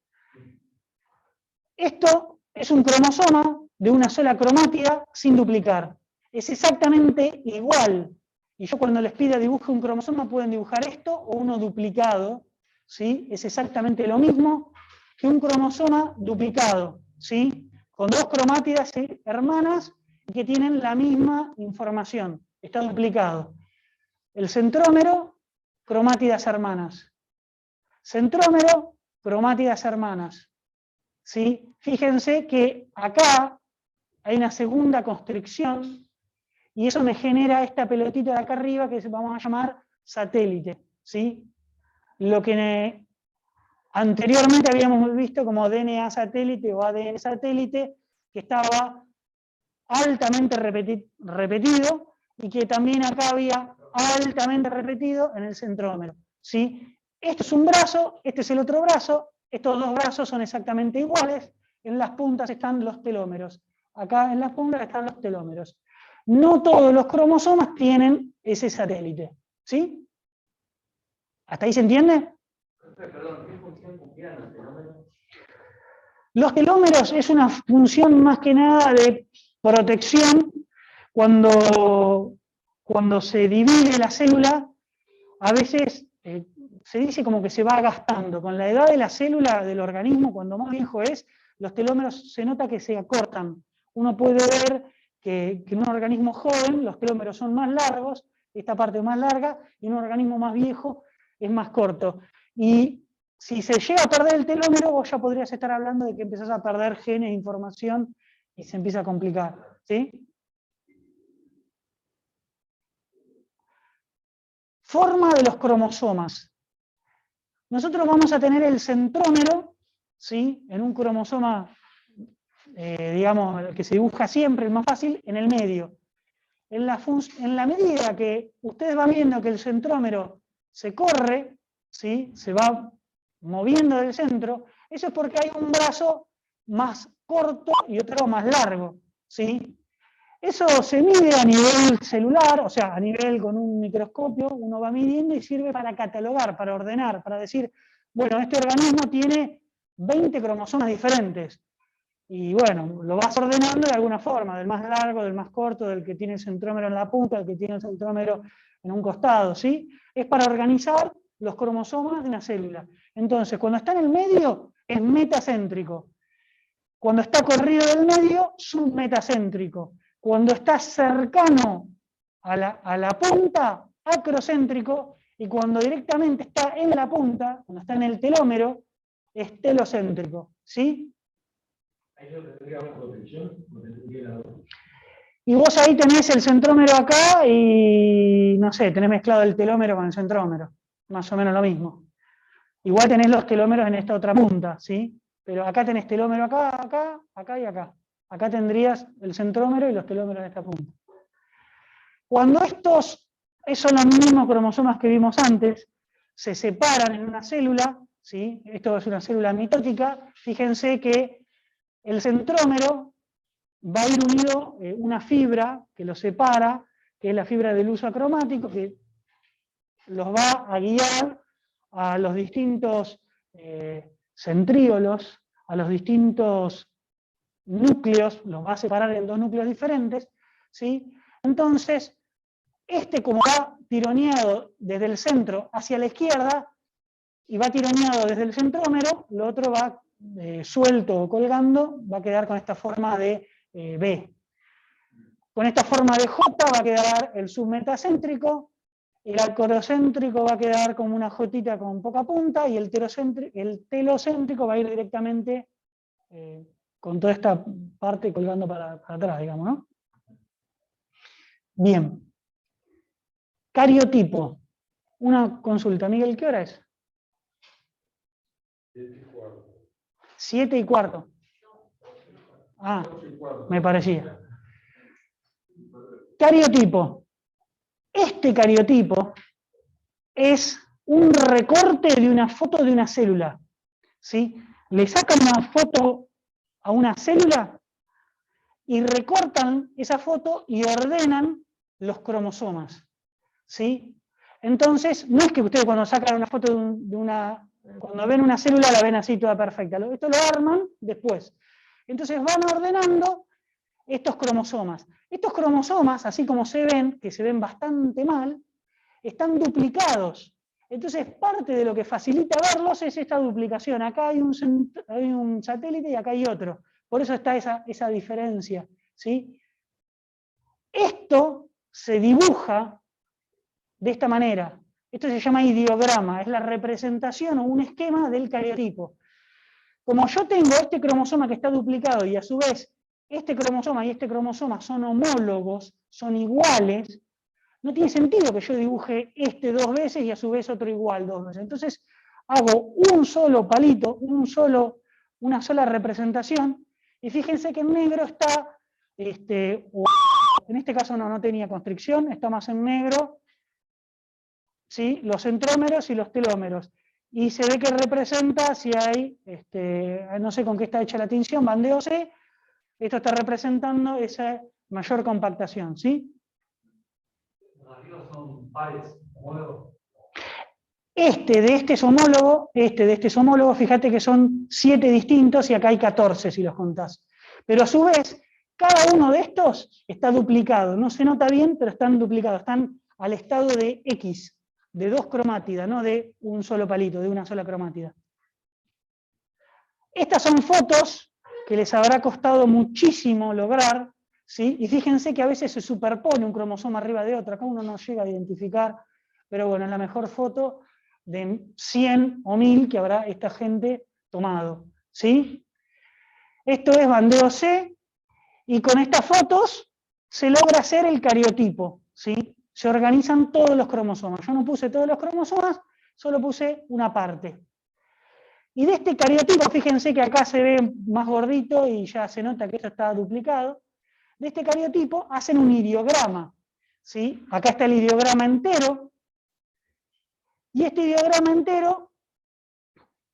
Esto es un cromosoma de una sola cromátida sin duplicar. Es exactamente igual. Y yo cuando les pida dibuje un cromosoma pueden dibujar esto o uno duplicado, ¿sí? Es exactamente lo mismo que un cromosoma duplicado, ¿sí? Con dos cromátidas hermanas que tienen la misma información. Está duplicado. El centrómero, cromátidas hermanas. Centrómero, cromátidas hermanas. ¿Sí? Fíjense que acá hay una segunda constricción y eso me genera esta pelotita de acá arriba que vamos a llamar satélite, ¿sí? Lo que anteriormente habíamos visto como DNA satélite o ADN satélite, que estaba altamente repetido y que también acá había altamente repetido en el centrómero, ¿sí? Esto es un brazo, este es el otro brazo, estos dos brazos son exactamente iguales, en las puntas están los telómeros, acá en las puntas están los telómeros. No todos los cromosomas tienen ese satélite, ¿sí? ¿Hasta ahí se entiende? Perdón, ¿qué función cumplían los telómeros? Los telómeros es una función más que nada de protección cuando se divide la célula, a veces se dice como que se va gastando. Con la edad de la célula del organismo, cuando más viejo es, los telómeros se nota que se acortan. Uno puede ver que en un organismo joven los telómeros son más largos, esta parte más larga, y en un organismo más viejo es más corto. Y si se llega a perder el telómero, vos ya podrías estar hablando de que empezás a perder genes, información, y se empieza a complicar, ¿sí? Forma de los cromosomas. nosotros vamos a tener el centrómero, ¿sí? En un cromosoma, digamos, el que se dibuja siempre, el más fácil, en el medio. En la medida que ustedes van viendo que el centrómero se corre, ¿sí? Se va moviendo del centro, eso es porque hay un brazo más corto y otro más largo, ¿sí? Eso se mide a nivel celular, o sea, a nivel con un microscopio, uno va midiendo y sirve para catalogar, para ordenar, para decir, bueno, este organismo tiene 20 cromosomas diferentes. Y bueno, lo vas ordenando de alguna forma, del más largo, del más corto, del que tiene el centrómero en la punta, del que tiene el centrómero en un costado, ¿sí? Es para organizar los cromosomas de una célula. Entonces, cuando está en el medio, es metacéntrico. Cuando está corrido del medio, submetacéntrico. Cuando está cercano a la punta, acrocéntrico. Y cuando directamente está en la punta, cuando está en el telómero, es telocéntrico, ¿sí? Ahí yo tendría una protección, no tendría la otra. Y vos ahí tenés el centrómero acá y, no sé, tenés mezclado el telómero con el centrómero. Más o menos lo mismo. Igual tenés los telómeros en esta otra punta, ¿sí? Pero acá tenés telómero acá, acá, acá y acá. Acá tendrías el centrómero y los telómeros en esta punta. Cuando esos son los mismos cromosomas que vimos antes, se separan en una célula, ¿sí? Esto es una célula mitótica, fíjense que el centrómero va a ir unido una fibra que lo separa, que es la fibra del uso acromático, que los va a guiar a los distintos centríolos, a los distintos núcleos, los va a separar en dos núcleos diferentes, ¿sí? Entonces, como va tironeado desde el centro hacia la izquierda, y va tironeado desde el centrómero, lo otro va suelto o colgando, va a quedar con esta forma de B. Con esta forma de J va a quedar el submetacéntrico, el acrocéntrico va a quedar como una jotita con poca punta, y el telocéntrico va a ir directamente con toda esta parte colgando para atrás, digamos, ¿no? Bien. Cariotipo. Una consulta. Miguel, ¿qué hora es? 7:15. Ah, me parecía. Cariotipo. Este cariotipo es un recorte de una foto de una célula, ¿sí? Le sacan una foto a una célula y recortan esa foto y ordenan los cromosomas, ¿sí? Entonces, no es que ustedes cuando sacan una foto cuando ven una célula la ven así toda perfecta, esto lo arman después. Entonces van ordenando estos cromosomas. Estos cromosomas, así como se ven, que se ven bastante mal, están duplicados. Entonces parte de lo que facilita verlos es esta duplicación. Acá hay un satélite y acá hay otro. Por eso está esa diferencia, ¿sí? Esto se dibuja de esta manera. Esto se llama ideograma, es la representación o un esquema del cariotipo. Como yo tengo este cromosoma que está duplicado y a su vez este cromosoma y este cromosoma son homólogos, son iguales, no tiene sentido que yo dibuje este 2 veces y a su vez otro igual 2 veces. Entonces hago un solo palito, una sola representación, y fíjense que en negro está, en este caso no tenía constricción, está más en negro, ¿sí? Los centrómeros y los telómeros. Y se ve que representa si hay, no sé con qué está hecha la tinción, bandeo C, esto está representando esa mayor compactación, ¿sí? Los arriba son pares, homólogos. De este es homólogo, fíjate que son 7 distintos y acá hay 14 si los contás. Pero a su vez, cada uno de estos está duplicado, no se nota bien, pero están duplicados, están al estado de X, de 2 cromátidas, no de un solo palito, de una sola cromatida. Estas son fotos que les habrá costado muchísimo lograr, ¿sí? Y fíjense que a veces se superpone un cromosoma arriba de otro, acá uno no llega a identificar, pero bueno, es la mejor foto de 100 o 1000 que habrá esta gente tomado, ¿sí? Esto es bandeo C, y con estas fotos se logra hacer el cariotipo, ¿sí? Se organizan todos los cromosomas. Yo no puse todos los cromosomas, solo puse una parte. Y de este cariotipo, fíjense que acá se ve más gordito y ya se nota que esto está duplicado. De este cariotipo hacen un ideograma, ¿sí? Acá está el ideograma entero. Y este ideograma entero,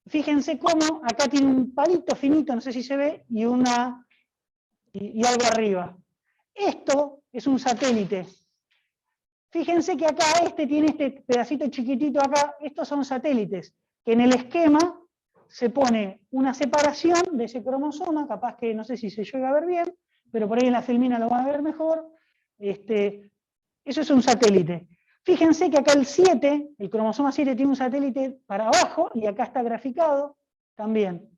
fíjense cómo acá tiene un palito finito, no sé si se ve, y algo arriba. Esto es un satélite. Fíjense que acá tiene este pedacito chiquitito acá, estos son satélites, que en el esquema se pone una separación de ese cromosoma, capaz que no sé si se llega a ver bien, pero por ahí en la filmina lo van a ver mejor. Eso es un satélite. Fíjense que acá el 7, el cromosoma 7 tiene un satélite para abajo, y acá está graficado también.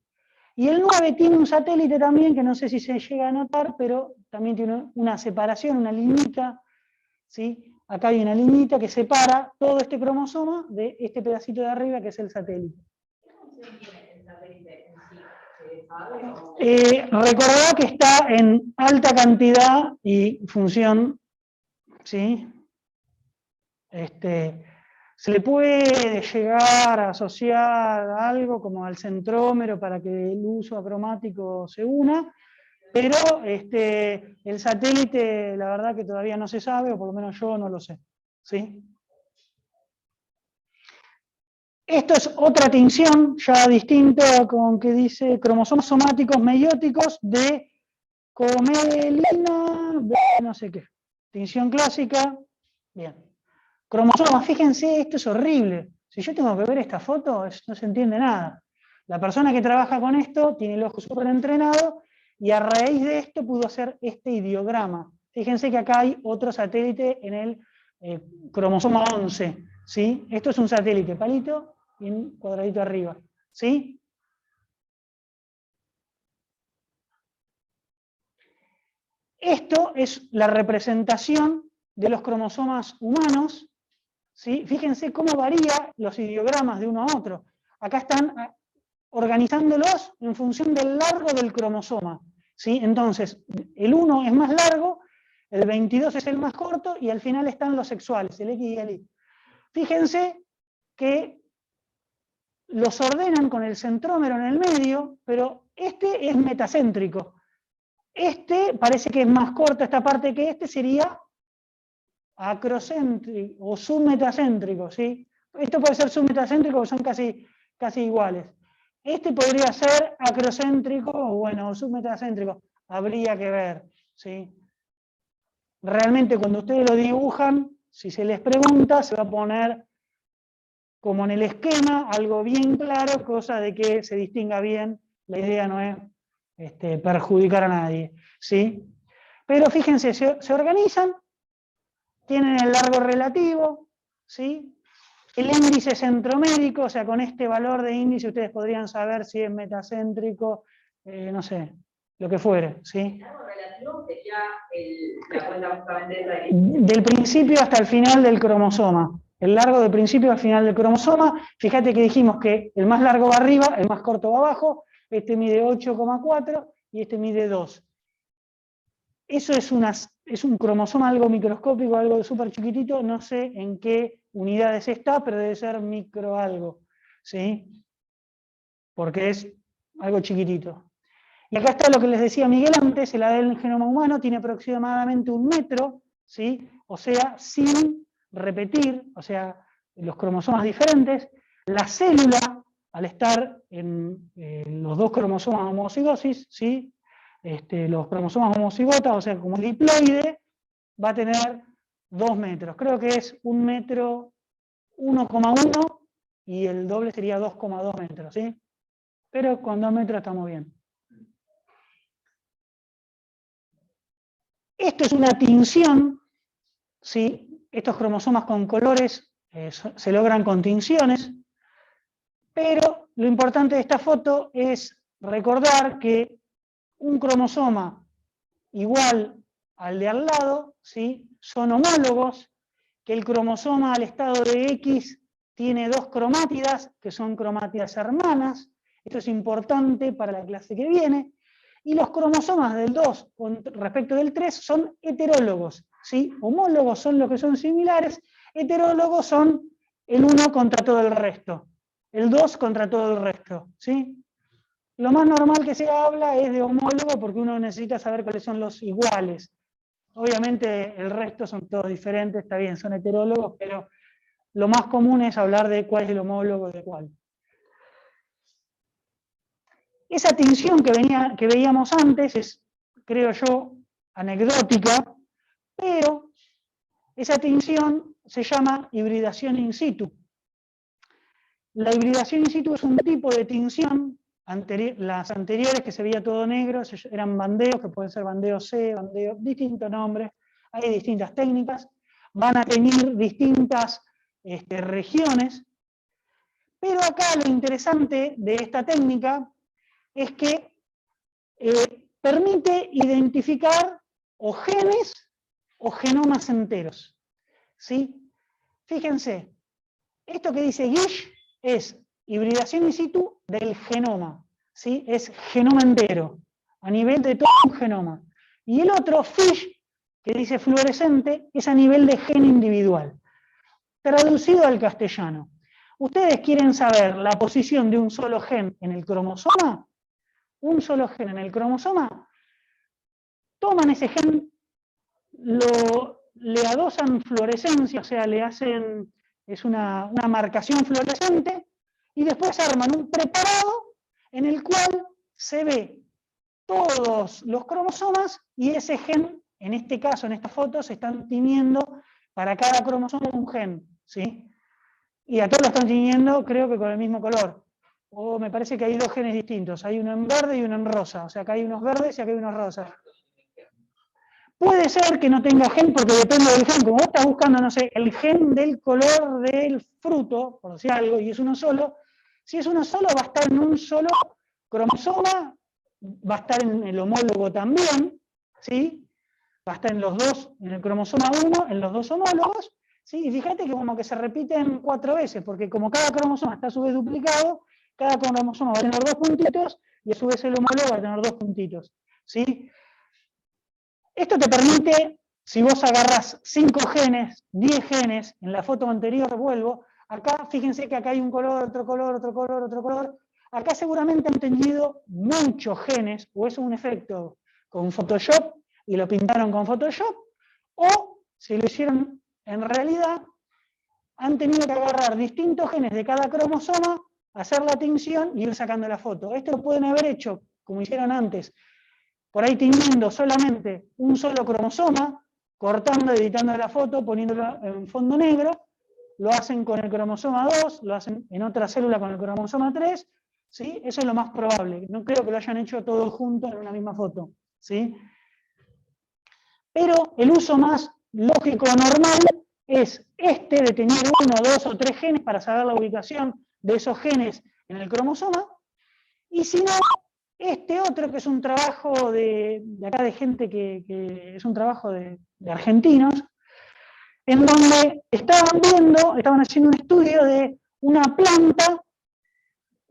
Y el 9 tiene un satélite también, que no sé si se llega a notar, pero también tiene una separación, una liñita, ¿sí? Acá hay una liñita que separa todo este cromosoma de este pedacito de arriba, que es el satélite. ¿Qué función tiene el satélite en sí? ¿Se sabe? Recordad que está en alta cantidad y función, ¿sí? Se le puede llegar a asociar algo como al centrómero para que el uso acromático se una, pero el satélite, la verdad que todavía no se sabe, o por lo menos yo no lo sé, ¿sí? Esto es otra tinción, ya distinta, con que dice cromosomas somáticos meióticos de comelina, no sé qué. Tinción clásica, bien. Cromosomas, fíjense, esto es horrible. Si yo tengo que ver esta foto, no se entiende nada. La persona que trabaja con esto tiene el ojo súper entrenado, y a raíz de esto pudo hacer este ideograma. Fíjense que acá hay otro satélite en el cromosoma 11, ¿sí? Esto es un satélite, palito, y un cuadradito arriba, ¿sí? Esto es la representación de los cromosomas humanos, ¿sí? Fíjense cómo varía los ideogramas de uno a otro. Acá están organizándolos en función del largo del cromosoma, ¿sí? Entonces, el 1 es más largo, el 22 es el más corto, y al final están los sexuales, el X y el Y. Fíjense que los ordenan con el centrómero en el medio, pero este es metacéntrico. Parece que es más corto esta parte que sería acrocéntrico o submetacéntrico, ¿sí? Esto puede ser submetacéntrico porque son casi iguales. Podría ser acrocéntrico o submetacéntrico. Habría que ver, ¿sí? Realmente cuando ustedes lo dibujan, si se les pregunta, se va a poner como en el esquema, algo bien claro, cosa de que se distinga bien. La idea no es perjudicar a nadie, ¿sí? Pero fíjense, se organizan, tienen el largo relativo, ¿sí? El índice centromérico, o sea, con este valor de índice ustedes podrían saber si es metacéntrico, no sé, lo que fuere, ¿sí? ¿El largo relativo sería la cuenta justamente del principio hasta el final del cromosoma? El largo del principio al final del cromosoma. Fíjate que dijimos que el más largo va arriba, el más corto va abajo. Este mide 8,4 y este mide 2. Eso es un cromosoma algo microscópico, algo súper chiquitito, no sé en qué unidades está, pero debe ser micro algo, ¿sí? Porque es algo chiquitito. Y acá está lo que les decía Miguel antes, el ADN del genoma humano tiene aproximadamente 1 metro, ¿sí? O sea, sin repetir, o sea, los cromosomas diferentes. La célula, al estar en los dos cromosomas homocigosis, ¿sí? Los cromosomas homocigotas, o sea, como diploide, va a tener 2 metros. Creo que es 1 metro 1,1 y el doble sería 2,2 metros, ¿sí? Pero con 2 metros estamos bien. Esto es una tinción, ¿sí? Estos cromosomas con colores se logran con tinciones, pero lo importante de esta foto es recordar que un cromosoma igual al de al lado, ¿sí? Son homólogos, que el cromosoma al estado de X tiene 2 cromátidas, que son cromátidas hermanas. Esto es importante para la clase que viene. Y los cromosomas del 2 con respecto del 3 son heterólogos, ¿sí? Homólogos son los que son similares, heterólogos son el 1 contra todo el resto, el 2 contra todo el resto, ¿sí? Lo más normal que se habla es de homólogo porque uno necesita saber cuáles son los iguales. Obviamente el resto son todos diferentes, está bien, son heterólogos, pero lo más común es hablar de cuál es el homólogo de cuál. Esa tinción que veíamos antes es, creo yo, anecdótica, pero esa tinción se llama hibridación in situ. La hibridación in situ es un tipo de tinción, las anteriores que se veía todo negro eran bandeos, que pueden ser bandeo C, bandeo, distintos nombres, hay distintas técnicas, van a tener distintas regiones, pero acá lo interesante de esta técnica es que permite identificar o genes o genomas enteros, ¿sí? Fíjense, esto que dice Gish es hibridación in situ del genoma, ¿sí? Es genoma entero, a nivel de todo un genoma. Y el otro, Fish, que dice fluorescente, es a nivel de gen individual. Traducido al castellano. ¿Ustedes quieren saber la posición de un solo gen en el cromosoma? Un solo gen en el cromosoma, toman ese gen, le adosan fluorescencia, o sea, le hacen, es una marcación fluorescente, y después arman un preparado en el cual se ve todos los cromosomas y ese gen, en este caso, en esta foto, se están tiñendo para cada cromosoma un gen, ¿sí? Y a todos lo están tiñendo, creo que con el mismo color. O me parece que hay dos genes distintos, hay uno en verde y uno en rosa, o sea, acá hay unos verdes y acá hay unos rosas. Puede ser que no tenga gen porque depende del gen, como vos estás buscando, no sé, el gen del color del fruto, por decir algo, y es uno solo, si es uno solo va a estar en un solo cromosoma, va a estar en el homólogo también, ¿sí? Va a estar en los dos, en el cromosoma 1, en los dos homólogos, ¿sí? Y fíjate que como que se repiten 4 veces, porque como cada cromosoma está a su vez duplicado, cada cromosoma va a tener 2 puntitos, y a su vez el homólogo va a tener 2 puntitos, ¿sí? Esto te permite, si vos agarrás 5 genes, 10 genes, en la foto anterior vuelvo, acá fíjense que acá hay un color, otro color, otro color, otro color, acá seguramente han tenido muchos genes, o es un efecto con Photoshop, y lo pintaron con Photoshop, o si lo hicieron en realidad, han tenido que agarrar distintos genes de cada cromosoma, hacer la tinción y ir sacando la foto. Esto lo pueden haber hecho, como hicieron antes, por ahí tiñendo solamente un solo cromosoma, cortando, editando la foto, poniéndolo en fondo negro, lo hacen con el cromosoma 2, lo hacen en otra célula con el cromosoma 3, ¿sí? Eso es lo más probable. No creo que lo hayan hecho todo junto en una misma foto, ¿sí? Pero el uso más lógico normal es este de tener 1, 2 o 3 genes para saber la ubicación de esos genes en el cromosoma, y si no, este otro que es un trabajo de acá de gente que es un trabajo de argentinos, en donde estaban haciendo un estudio de una planta,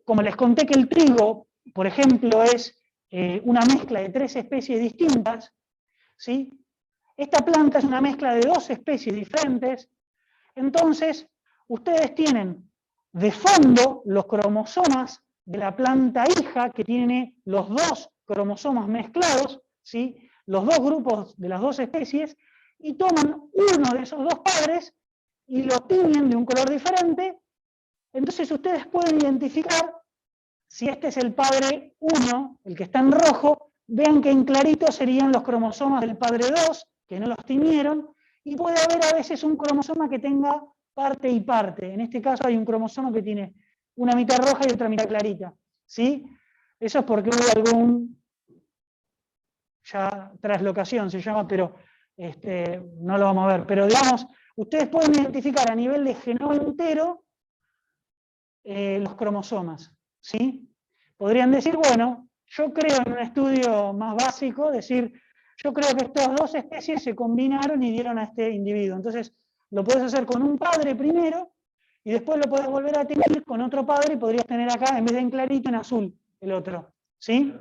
como les conté que el trigo, por ejemplo, es una mezcla de 3 especies distintas, ¿sí? Esta planta es una mezcla de 2 especies diferentes, entonces ustedes tienen de fondo los cromosomas de la planta hija, que tiene los 2 cromosomas mezclados, ¿sí? Los 2 grupos de las 2 especies, y toman uno de esos 2 padres y lo tiñen de un color diferente, entonces ustedes pueden identificar si este es el padre 1, el que está en rojo, vean que en clarito serían los cromosomas del padre 2, que no los tiñeron, y puede haber a veces un cromosoma que tenga parte y parte. En este caso hay un cromosoma que tiene una mitad roja y otra mitad clarita, ¿sí? Eso es porque hubo algún, ya traslocación se llama, pero no lo vamos a ver. Pero digamos, ustedes pueden identificar a nivel de genoma entero los cromosomas, ¿sí? Podrían decir, bueno, yo creo en un estudio más básico, decir, yo creo que estas 2 especies se combinaron y dieron a este individuo. Entonces, lo puedes hacer con un padre primero, y después lo puedes volver a tener con otro padre, y podrías tener acá, en vez de en clarito, en azul, el otro. ¿Sí?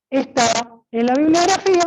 Esta es la bibliografía.